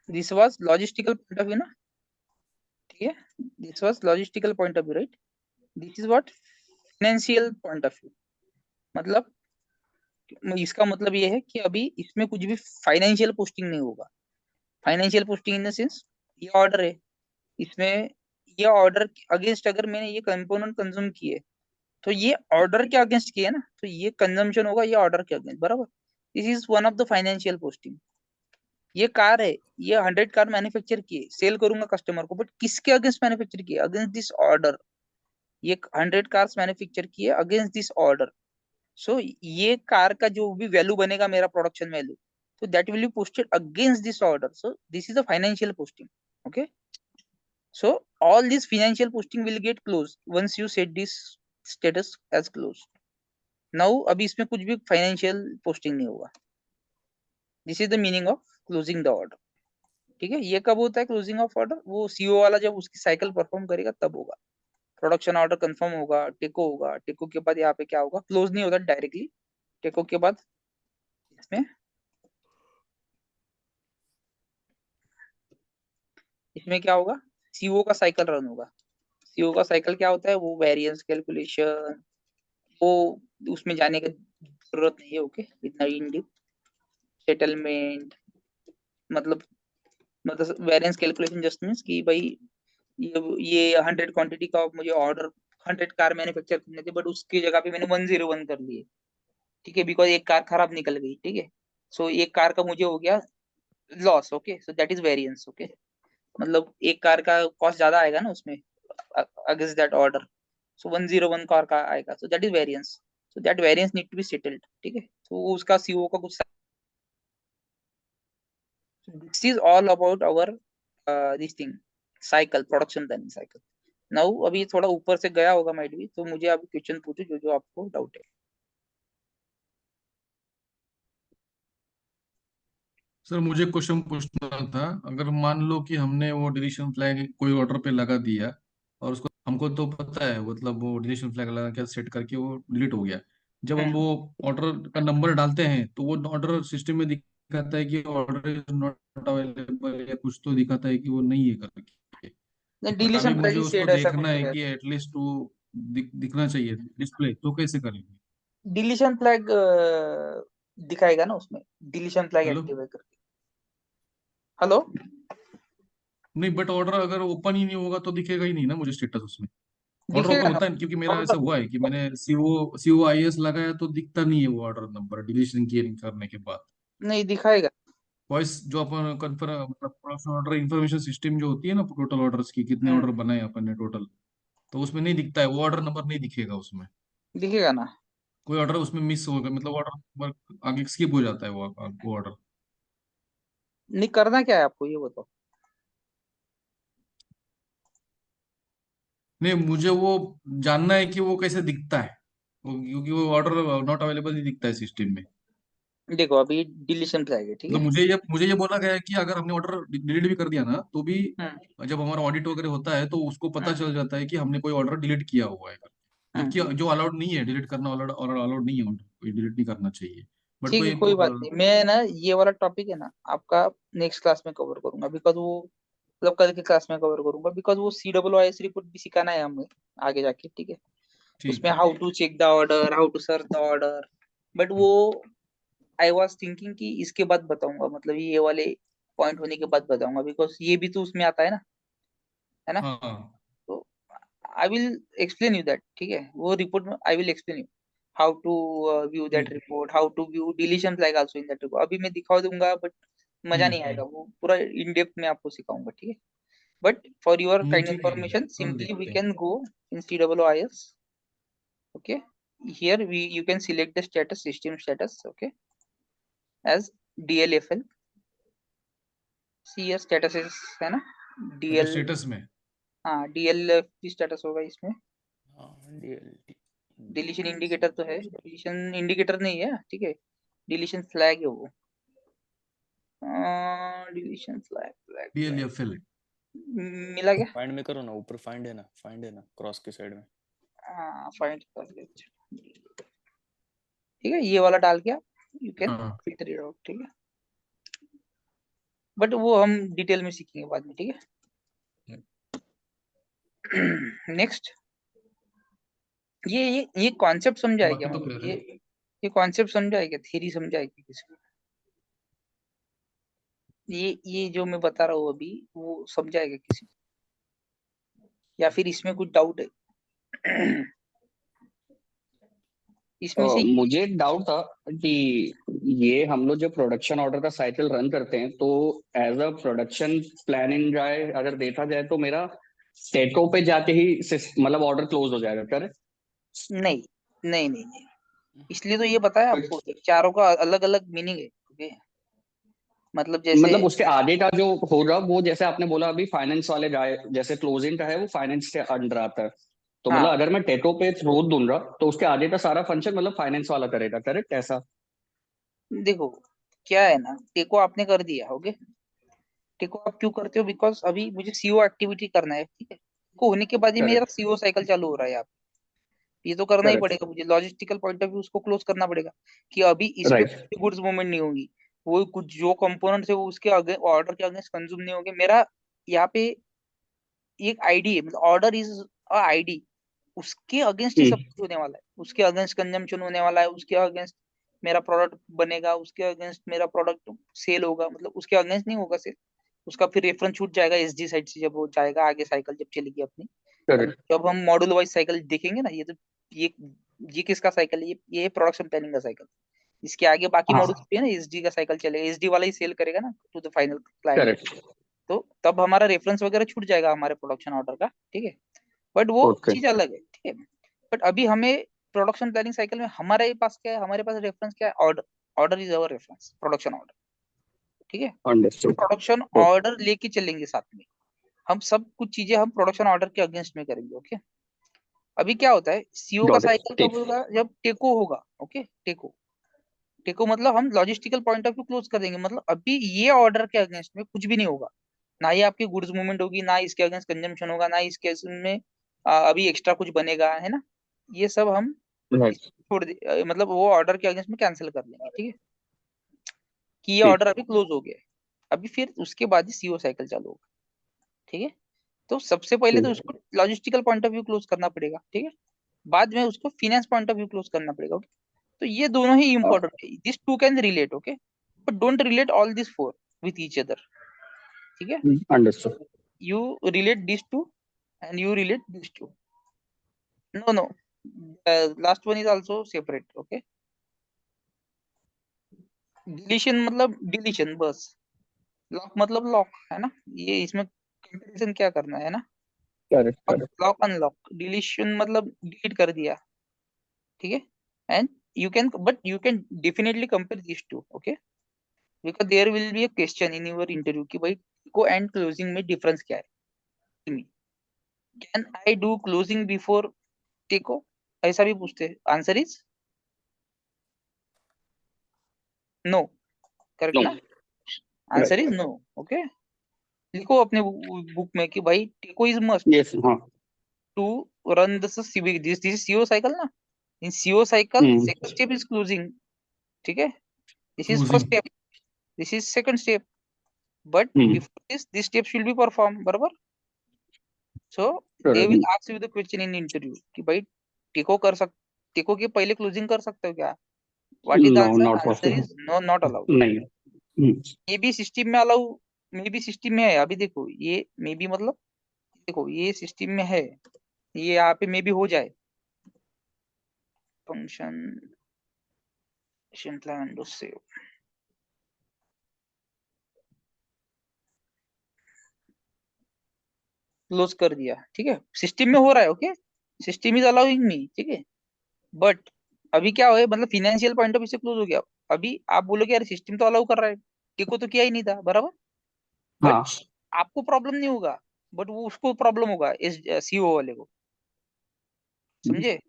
This was logistical point of view ना. ठीक है, this was logistical point of view, right. This is what, financial point of view. मतलब इसका मतलब ये है कि अभी इसमें कुछ भी फाइनेंशियल पोस्टिंग नहीं होगा. Financial posting in the sense, ये ऑर्डर है, इसमें ये ऑर्डर अगेंस्ट अगर मैंने ये कंपोनेंट कंज्यूम किए, तो ये ऑर्डर के अगेंस्ट किए ना, तो ये कंजम्पशन होगा ये ऑर्डर के अगेंस्ट. बराबर, this is one of the financial posting. ये कार है, ये 100 कार मैन्युफैक्चर किए, सेल करूंगा कस्टमर को, बट किसके अगेंस्ट मैन्युफैक्चर किए? Against this order. ये 100 कार्स मैन्युफैक्चर किए अगेंस्ट दिस ऑर्डर. सो ये कार का जो भी वैल्यू बनेगा, मेरा production value, so that will be posted against this order. So this is a financial posting. Okay, so all this financial posting will get closed once you set this status as closed. Now अभी इसमें कुछ भी financial posting नहीं होगा. This is the meaning of closing the order. ठीक है, ये कब होता है क्लोजिंग ऑफ ऑर्डर? वो सीओ वाला जब उसकी साइकिल परफॉर्म करेगा तब होगा. प्रोडक्शन ऑर्डर कंफर्म होगा, टेको होगा, टेको के बाद यहाँ पे क्या होगा, क्लोज नहीं होता डायरेक्टली. टेको के बाद इसमें इसमें क्या होगा, सीओ का साइकिल रन होगा. सीओ का साइकिल क्या होता है, वो वेरिएंस कैलकुलेशन, वो उसमें जाने की जरूरत नहीं है. ओके, इतना इन डीप सेटलमेंट, मतलब वेरिएंस कैलकुलेशन जस्ट मीन्स कि भाई ये 100 क्वांटिटी का मुझे ऑर्डर 100 कार मैन्युफैक्चर करने थे, बट उसकी जगह पे मैंने 101 कर लिए. ठीक है, बिकॉज एक कार खराब निकल गई. ठीक है, सो एक कार का मुझे हो गया loss. Okay, so that is variance. Okay, मतलब एक कार का कॉस्ट ज्यादा आएगा ना उसमें against that order. So 101 car का आएगा, so that is variance. So that variance need to be settled. ठीक है, तो उसका सीओ का कुछ, this is all about our this thing, cycle, production planning cycle. Now अभी थोड़ा ऊपर से गया होगा माइट भी, तो मुझे अभी क्वेश्चन पूछो जो जो आपको डाउट है। सर मुझे क्वेश्चन पूछना था, अगर मान लो कि हमने वो डिलीशन फ्लैग कोई ऑर्डर पे लगा दिया और उसको हमको तो पता है, मतलब वो डिलीशन फ्लैग लगा के सेट करके वो डिलीट हो गया, जब हम वो ऑर्डर का नंबर डालते हैं तो वो ऑर्डर सिस्टम में दिखाता है कि ऑर्डर इज नॉट अवेलेबल, या कुछ तो दिखाता है कि वो नहीं है करके। नहीं, बट अभी डिलीशन फ्लैग मुझे ही उसको सेड ऐसा देखना कुछ तो है है। कि एटलीस्ट वो दिखना चाहिए डिस्प्ले, तो कैसे करेंगे? डिलीशन फ्लैग दिखाएगा ना उसमें, डिलीशन फ्लैग हेलो। एक्टिव है करके। हेलो। नहीं, बट ऑर्डर अगर ओपन ही नहीं होगा तो दिखेगा ही नहीं ना मुझे स्टेटस उसमें। ऑर्डर दिखेगा ओपन ना होता है, क्योंकि मेरा ऐसा ऑर्डर। हुआ है कि मैंने COIS लगाया तो दिखता नहीं है वो ऑर्डर नंबर डिलीशन करने के बाद। नहीं दिखाएगा। वॉइस जो अपन कन्फर्म, मतलब ऑर्डर इन्फॉर्मेशन सिस्टम जो होती है ना, टोटल ऑर्डर्स की कितने ऑर्डर बनाए अपन ने टोटल, तो उसमें नहीं दिखता है, वो ऑर्डर नंबर नहीं दिखेगा उसमें। दिखेगा ना। कोई ऑर्डर उसमें मिस होगा, मतलब ऑर्डर नंबर आगे स्किप हो जाता है वो ऑर्डर। नहीं, करना क्या है आपको ये बताओ। नहीं, मुझे वो जानना है कि वो कैसे दिखता है, क्योंकि वो ऑर्डर नॉट अवेलेबल नहीं दिखता है सिस्टम में। देखो अभी डिलीशन फ्लैग है, ठीक मतलब है। मुझे ये बोला गया है कि अगर हमने ऑर्डर डिलीट भी कर दिया ना तो भी हम्म जब हमारा ऑडिट वगैरह होता है तो उसको पता हम्म चल जाता है कि हमने कोई ऑर्डर डिलीट किया हुआ है, जबकि हम्म। जो अलाउड नहीं है डिलीट करना, अलाउड नहीं है, ऑर्डर कोई डिलीट नहीं करना चाहिए। बट ठीक है, कोई कोई बात नहीं, मैं ना ये वाला टॉपिक है ना आपका नेक्स्ट क्लास में कवर करूंगा, बिकॉज वो मतलब कल के क्लास में कवर करूंगा, बिकॉज वो COOS रिपोर्ट भी सिखाना है हमें आगे जाके, ठीक है। ठीक उसमें है। How to check the order, how to search the order. But वो आई वाज थिंकिंग कि इसके बाद बताऊंगा, मतलब ये वाले पॉइंट होने के बाद बताऊंगा, बिकॉज ये भी तो उसमें आता है ना। हाँ तो I will explain you that, ठीक है, वो रिपोर्ट में I will explain you how to view that ठीक है। Report, how to view deletion flag also in that report. अभी मैं दिखा दूंगा बट मजा नहीं आएगा, वो पूरा इन डेप्थ में आपको सिखाऊंगा, ठीक है। बट फॉर योर काइंड ठीक है, इंफॉर्मेशन कल सिंपली वी देखते हैं। Can go in COOS, okay. Here you can select the status, system status, okay, as DLFL. See your status is है ना अच्छा, DL। स्टेटस में। हाँ, DLF स्टेटस होगा इसमें। हाँ DLT डिलीशन इंडिकेटर तो है, डिलीशन इंडिकेटर नहीं है, ठीक है, डिलीशन फ्लैग है वो। Deletion flag flag flag DLFL। मिला क्या? फाइंड में करो ना, ऊपर फाइंड है ना क्रॉस की साइड में। हाँ, फाइंड कर लेते हैं। ठीक है, ये वाला डाल के आप यू कैन हाँ फिल्टर इट आउट, ठीक है। बट वो हम डिटेल में सीखेंगे बाद में, ठीक है। नेक्स्ट, ये कॉन्सेप्ट समझा है क्या, बाकी तो मतलब क्लियर है। ये कॉन्सेप्ट समझा है क्या, थ्योरी समझा है क्या किसी को? ये जो मैं बता रहा हूँ अभी वो समझा है क्या किसी को, या फिर इसमें कुछ डाउट है? इसमें से मुझे डाउट था कि ये हम लोग जो प्रोडक्शन ऑर्डर का साइकिल रन करते हैं, तो एज अ प्रोडक्शन प्लानिंग जाए, अगर देखा जाए तो मेरा स्टेटो पे जाके ही मतलब ऑर्डर क्लोज हो जाएगा, करेक्ट? नहीं नहीं नहीं नहीं, इसलिए तो ये बताया आपको कि चारों का अलग अलग मीनिंग है, ओके। मतलब जैसे मतलब उसके आगे का जो होगा वो, जैसे आपने बोला अभी फाइनेंस वाले जाए, जैसे क्लोजिंग का है वो फाइनेंस के अंडर आता है, तो मतलब हाँ, अगर मैं टेटो पे थ्रू दूंगा तो उसके आगे का सारा फंक्शन मतलब फाइनेंस वाला करेगा, करेक्ट ऐसा? देखो क्या है ना, टेको आपने कर दिया, ओके। टेको आप क्यों करते हो, बिकॉज अभी मुझे CO एक्टिविटी करना है, ठीक है, को होने के बाद ही मेरा करेक्ट। CO साइकिल चालू हो रहा है, आप ये तो करना ही करेक्ट। पड़ेगा मुझे, लॉजिस्टिकल पॉइंट ऑफ व्यू उसको क्लोज करना पड़ेगा कि अभी इस पे राइट। गुड्स मूवमेंट नहीं होगी, वो कुछ जो कंपोनेंट्स है वो उसके ऑर्डर के अगेंस्ट कंज्यूम नहीं होंगे। मेरा यहाँ पे एक आईडी है, मतलब ऑर्डर इज आईडी, उसके अगेंस्ट ही सब हम्म। कुछ होने वाला है, उसके अगेंस्ट कंजम्पशन होने वाला है, उसके अगेंस्ट मेरा प्रोडक्ट बनेगा, उसके अगेंस्ट मेरा प्रोडक्ट सेल होगा, मतलब उसके अगेंस्ट नहीं होगा सेल, उसका फिर रेफरेंस छूट जाएगा SD साइड से, जब वो जाएगा आगे साइकिल जब चलेगी अपनी। अब करेक्ट। जब हम मॉड्यूल वाइज साइकिल देखेंगे ना, ये ये किसका साइकिल है, ये प्रोडक्शन प्लानिंग का साइकिल। इसके आगे बाकी हाँ। मॉड्यूल्स पे है ना SD का साइकिल चलेगा, SD वाला ही सेल करेगा ना to the final client. Correct. तो तब हमारा रेफरेंस वगैरह छूट जाएगा हमारे प्रोडक्शन ऑर्डर का, ठीक है। बट वो ओके। चीज अलग है, ठीक है। बट अभी हमें प्रोडक्शन प्लानिंग साइकिल में हमारे पास क्या है, हमारे पास रेफरेंस क्या है, order. Order is our reference, production order, ठीक है। तो अंडरस्टूड। प्रोडक्शन ऑर्डर लेके चलेंगे साथ में, हम सब कुछ चीजें हम प्रोडक्शन ऑर्डर के अगेंस्ट में करेंगे। ओके, अभी क्या होता है, सीओ का गॉट इट, साइकिल कब ठीक। होगा, जब टेको होगा। ओके, टेको टेको मतलब हम logistical point of view close कर देंगे, मतलब अभी ये ऑर्डर के अगेंस्ट में कुछ भी नहीं होगा, ना ही आपकी गुड्स मूवमेंट होगी, ना इसके अगेंस्ट कंजम्पशन होगा, ना इसके में अभी एक्स्ट्रा कुछ बनेगा, है ना। ये सब हम राइट, छोड़ दे, मतलब वो ऑर्डर के अगेंस्ट में कैंसिल कर देंगे, ठीक है, कि ये ठीक। ऑर्डर अभी क्लोज हो गया है। अभी फिर उसके बाद ही सीओ साइकिल चालू होगा, ठीक है। तो सबसे पहले तो ठीक। उसको logistical point of view close करना पड़ेगा, ठीक है, बाद में उसको finance point of view close करना पड़ेगा। ओके, तो ये दोनों ही इंपॉर्टेंट है, this two can relate, okay, but don't relate all this four with each other, ठीक है। Understood. You relate this two and you relate this two, no no, last one is also separate. Okay, deletion मतलब deletion बस, lock मतलब lock, है ना, ये इसमें comparison क्या करना है ना। Correct, correct. Lock unlock, deletion मतलब डिलीट कर दिया, ठीक है, and you can, but you can definitely compare this two. Okay, because there will be a question in your interview कि भाई को एंड क्लोजिंग में डिफरेंस क्या है, can I do closing before TECO, ऐसा भी पूछते हैं, answer is no, correct no, ना, answer right, is no. Okay, लिखो अपने बुक में कि भाई टेको इज मस्ट यस, हाँ। To run this civic, this this CO cycle ना, in CO cycle second step is closing, ठीक है, this is first closing. Step, this is second step, but before this step should be perform, बराबर। So they will correct. Ask you the question in interview कि भाई टेको कर सक टेको के पहले क्लोजिंग कर सकते हो क्या, what is the no, answer, not answer possible. Is no, not allowed. नहीं। ये भी सिस्टम में अलाउ, मे भी सिस्टम में है, अभी देखो ये मे भी मतलब, देखो ये सिस्टम में है, ये यहाँ पे मे भी हो जाए, फंक्शन से क्लोज कर दिया, ठीक है, सिस्टम में हो रहा है। ओके, सिस्टम इज अलाउइंग मी, ठीक है, बट अभी क्या है, मतलब फिनेंशियल पॉइंट ऑफ व्यू से क्लोज हो गया। अभी आप बोलोगे यार सिस्टम तो अलाउ कर रहा है, टेको तो किया ही नहीं था, बराबर, बट हाँ, आपको प्रॉब्लम नहीं होगा, बट वो उसको प्रॉब्लम होगा, इस सीओ वाले को, समझे,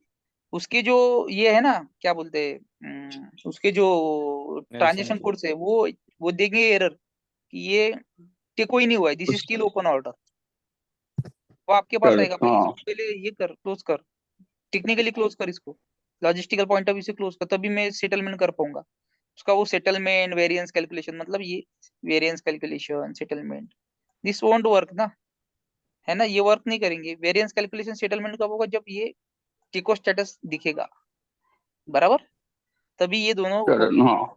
उसके जो ये है ना, क्या बोलते हैं, उसके जो नेल्सन ट्रांजेक्शन कोड्स है, वो देंगे एरर कि ये टेको ही नहीं हुआ है, दिस इज उस- स्टिल ओपन ऑर्डर, वो आपके पास आएगा, करेक्ट, भाई हाँ। इसको पहले ये कर, क्लोज कर, टेक्निकली क्लोज कर इसको, लॉजिस्टिकल पॉइंट ऑफ व्यू से क्लोज कर, तभी मैं सेटलमेंट कर पाऊंगा। उसका वो सेटलमेंट वेरिएंस कैलकुलेशन, मतलब ये variance calculation settlement, this won't work ना, है ना, ये वर्क नहीं करेंगे। वेरिएंस कैलकुलेशन सेटलमेंट कब होगा, जब ये टिको स्टेटस दिखेगा, बराबर, तभी ये दोनों करेक्ट, होगा, हाँ।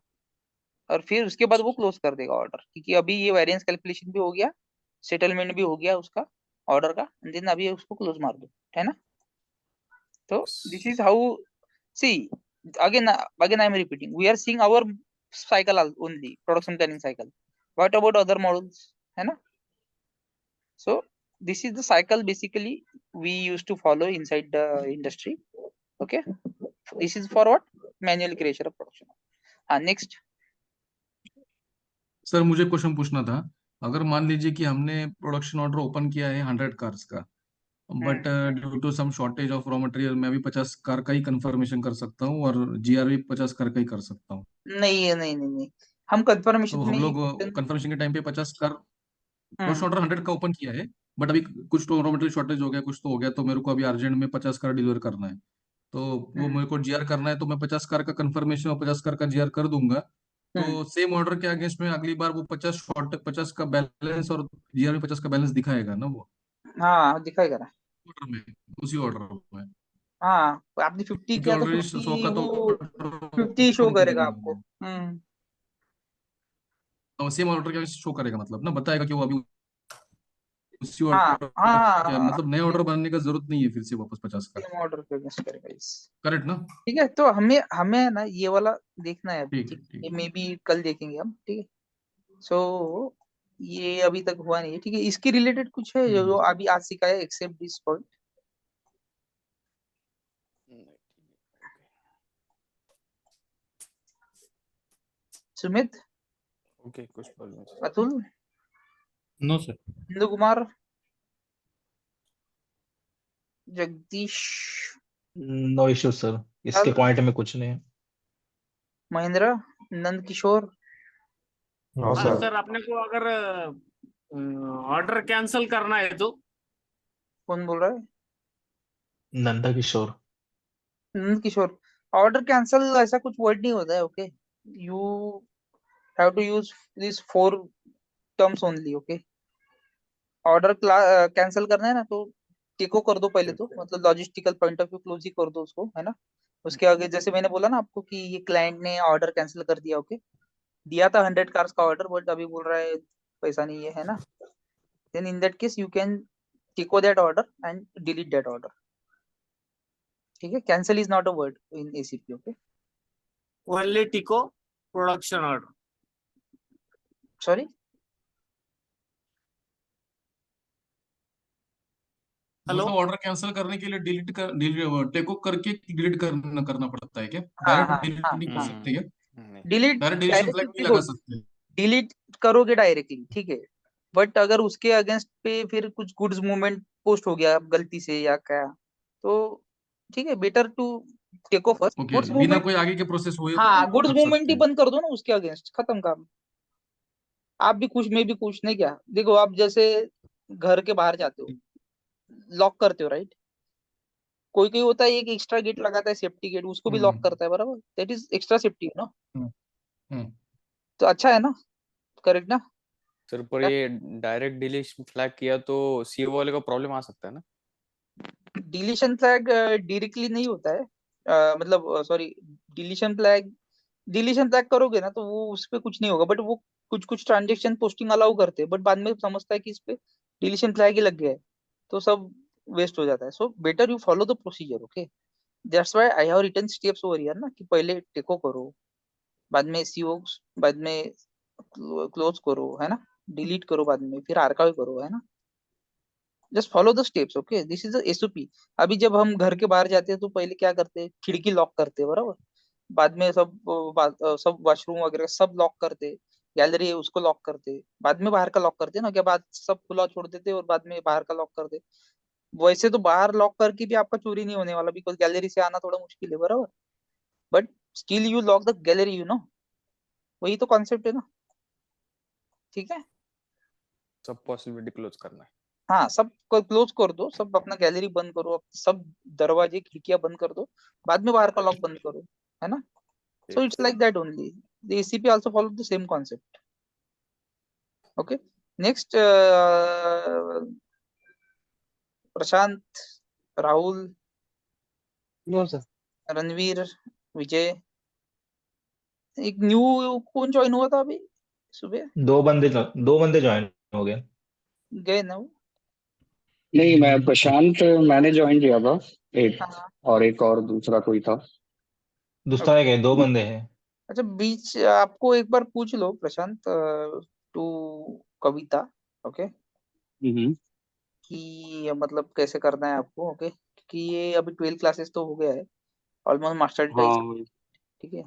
और फिर उसके बाद वो क्लोज कर देगा ऑर्डर, क्योंकि अभी ये वेरिएंस कैलकुलेशन भी हो गया, सेटलमेंट भी हो गया उसका ऑर्डर का, देन अभी उसको क्लोज मार दो, है ना। तो this is how, see, again again I am repeating, we are seeing our cycle only, production planning cycle, what about other models, है ना। So this is the cycle basically we used to follow inside the industry. Okay, this is for what, manual creation of production. Next. Sir मुझे question पूछना था, अगर मान लीजिए कि हमने प्रोडक्शन ऑर्डर ओपन किया है 100 कार्स का, but due to some shortage of raw material मैं भी 50 कार का ही कंफर्मेशन कर सकता हूँ और जीआर भी 50 कार का ही कर सकता हूँ। नहीं, हम कंफर्मेशन तो में हम ये लोग कंफर्मेशन के टाइम पे 50 कार, प्रोडक्शन हम्म ऑर्डर 100 का ओपन किया है, बट अभी कुछ तो रॉ मटेरियल शॉर्टेज हो गया, कुछ तो हो गया, तो मेरे को अभी अर्जेंट में 50 कार डिलीवर करना है, तो वो हम्म मेरे को जीआर करना है, तो मैं 50 कार का कंफर्मेशन और 50 कार का जीआर कर दूंगा। हम्म तो सेम ऑर्डर के अगेंस्ट में अगली बार वो 50 का बैलेंस और जीआर में 50 का बैलेंस दिखाएगा ना वो हाँ दिखाएगा ना, ऑर्डर में, उसी ऑर्डर में, हाँ आपने 50 क्योंकि किया तो ऑलरेडी 100 50 का तो वो ऑर्डर 50 शो ओपन करेगा किया आपको। है, हम्म और सेम ऑर्डर के शो करेगा, मतलब ना बताएगा कि वो अभी उसी हाँ ऑर्डर हाँ क्या, हाँ, मतलब नया ऑर्डर बनाने का जरूरत नहीं है फिर से वापस 50 का। सेम ऑर्डर पे मिस करेगा इस, करेक्ट ना? ठीक है, तो हमें हमें ना ये वाला देखना है अभी, ठीक ठीक है, है, ये ठीक है। मे बी कल देखेंगे हम, ठीक है। सो ये अभी तक हुआ नहीं है, ठीक है, इसके रिलेटेड कुछ है जो अभी आज सिखाया except this point, Sumit, okay, कुछ problem Atul, no sir. Indu Kumar, Jagdish, no issue sir, इसके अब पॉइंट में कुछ नहीं है। महेंद्र, नंद किशोर, नो हाँ सर। सर, अपने को अगर ऑर्डर कैंसिल करना है तो कौन बोल रहा है? नंदा किशोर। नंद किशोर, ऑर्डर कैंसिल ऐसा कुछ वर्ड नहीं होता है, okay. You have to use this 4 terms only, okay. Order cancel करना है ना तो टेको कर दो पहले, तो मतलब logistical point of view close ही कर दो उसको, है ना। उसके आगे जैसे मैंने बोला ना आपको कि ये क्लाइंट ने ऑर्डर कैंसिल कर दिया, ओके। दिया था 100 कार्स का ऑर्डर, बट अभी बोल रहा है पैसा नहीं है ना। Then in that case you can TECO that order and delete that order, ठीक है। Cancel is not a word in ACP, okay. Only TECO production order. Sorry, hello. मतलब ऑर्डर कैंसिल करने के लिए डिलीट टेक ओवर करके delete करना पड़ता है क्या? हाँ डायरेक्ट हाँ डिलीट हाँ नहीं कर हाँ, सकते क्या? नहीं। डिलीट डायरेक्ट डिलीशन फ्लैग नहीं डायरेक्टली लगा सकते? डिलीट करोगे डायरेक्टली, ठीक है। बट अगर उसके अगेंस्ट पे फिर कुछ गुड्स मूवमेंट पोस्ट हो गया गलती से या क्या, तो ठीक है, better to take off first okay, goods बिना मूवमेंट। कोई आगे के प्रोसेस हुए हाँ, गुड्स कर मूवमेंट सकते ही हैं। बंद कर दो ना उसके अगेंस्ट, खत्म काम। आप भी खुश, मैं भी खुश, नहीं क्या? देखो, आप जैसे घर के बाहर जाते हो, लॉक करते हो, राइट। कोई कोई होता है एक एक्स्ट्रा गेट लगाता है, सेफ्टी गेट, उसको भी लॉक हम्म करता है, बराबर। दैट इज एक्स्ट्रा सेफ्टी, ना। हम्म हम्म। तो अच्छा है ना, करेक्ट ना। सर पर ये डायरेक्ट डिलीशन फ्लैग किया तो सीओ वाले को प्रॉब्लम आ सकता है ना। डिलीशन फ्लैग डायरेक्टली नहीं होता है, मतलब सॉरी, डिलीशन फ्लैग करोगे ना तो वो उस पे कुछ नहीं होगा, बट वो कुछ कुछ ट्रांजेक्शन पोस्टिंग अलाउ करते हैं, बट बाद में समझता है कि इस पे डिलीशन फ्लैग ही लग गया है, तो सब वेस्ट हो जाता है। So better you follow the procedure, okay. That's why I have written steps over here ना, कि पहले टेको करो, बाद में सीओ, बाद में क्लोज करो, है ना। डिलीट करो बाद में, फिर आर्काइव करो, है ना। Just follow the steps, okay. This is SOP. अभी जब हम घर के बाहर जाते हैं तो पहले क्या करते हैं, खिड़की लॉक करते हैं, बराबर। बाद में सब वॉशरूम वगैरह सब लॉक करते, गैलरी है उसको लॉक करते, बाद में बाहर का लॉक करते ना, क्या बाद सब खुला छोड़ देते और बाद में बाहर का लॉक करते। वैसे तो बाहर लॉक करके भी आपका चोरी नहीं होने वाला, बिकॉज गैलरी से आना थोड़ा मुश्किल है, बराबर। But still you lock the gallery, you know. वही तो कॉन्सेप्ट है ना, ठीक है। सब पॉसिबिलिटी क्लोज करना है। हाँ, सब क्लोज कर दो, सब अपना गैलरी बंद करो, सब दरवाजे खिड़कियां बंद कर दो, बाद में बाहर का लॉक बंद करो, है ना। So it's like that only. The ACP also follow the same concept. Okay. Next, Prashant, Rahul, no sir. Ranveer, विजय। एक न्यू कौन ज्वाइन हुआ था अभी सुबह? 2 बंदे ज्वाइन हो गए। गए ना वो? नहीं, मैं प्रशांत, मैंने ज्वाइन किया था एक, हाँ। और एक और दूसरा कोई था। दूसरा है, 2 बंदे हैं। अच्छा, बीच आपको एक बार पूछ लो प्रशांत, टू कविता, ओके, हम्म। कि मतलब कैसे करना है आपको, ओके। क्योंकि ये अभी 12 क्लासेस तो हो गया है, ऑलमोस्ट मास्टर का ही, हाँ। ठीक है।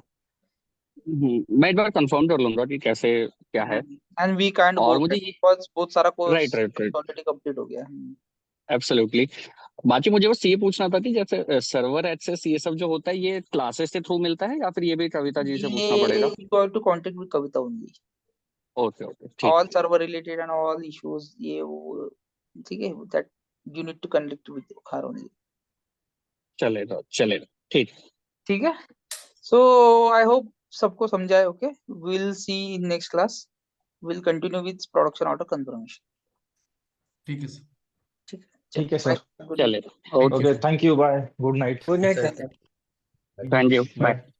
मैं एक बार कंफर्म कर लूंगा कि कैसे क्या है। एंड वी कांट गो और मुझे बैक ये, बिकॉज़ बहुत सारा course right right right, already complete हो गया है। एब्सोल्युटली। बाकी मुझे बस ये पूछना था कि जैसे सर्वर एक्सेस ये सब जो होता है, ये क्लासेस के थ्रू मिलता है या फिर ये भी कविता जी से पूछना ये पड़ेगा? You have to contact with Kavita only, okay okay, ठीक ऑल है। Server related and all issues, ये वो, ठीक है। That you need to connect with her only, चलेगा चलेगा, ठीक। ठीक है। सो आई होप सबको समझाए, okay. Will see in next class, will continue with production order confirmation, ठीक है सर। ठीक है। ठीक है चलो, सर। Bye, good night. चलेगा, okay. Okay, thank you, bye, good night. Good night sir. Thank you, bye. Bye.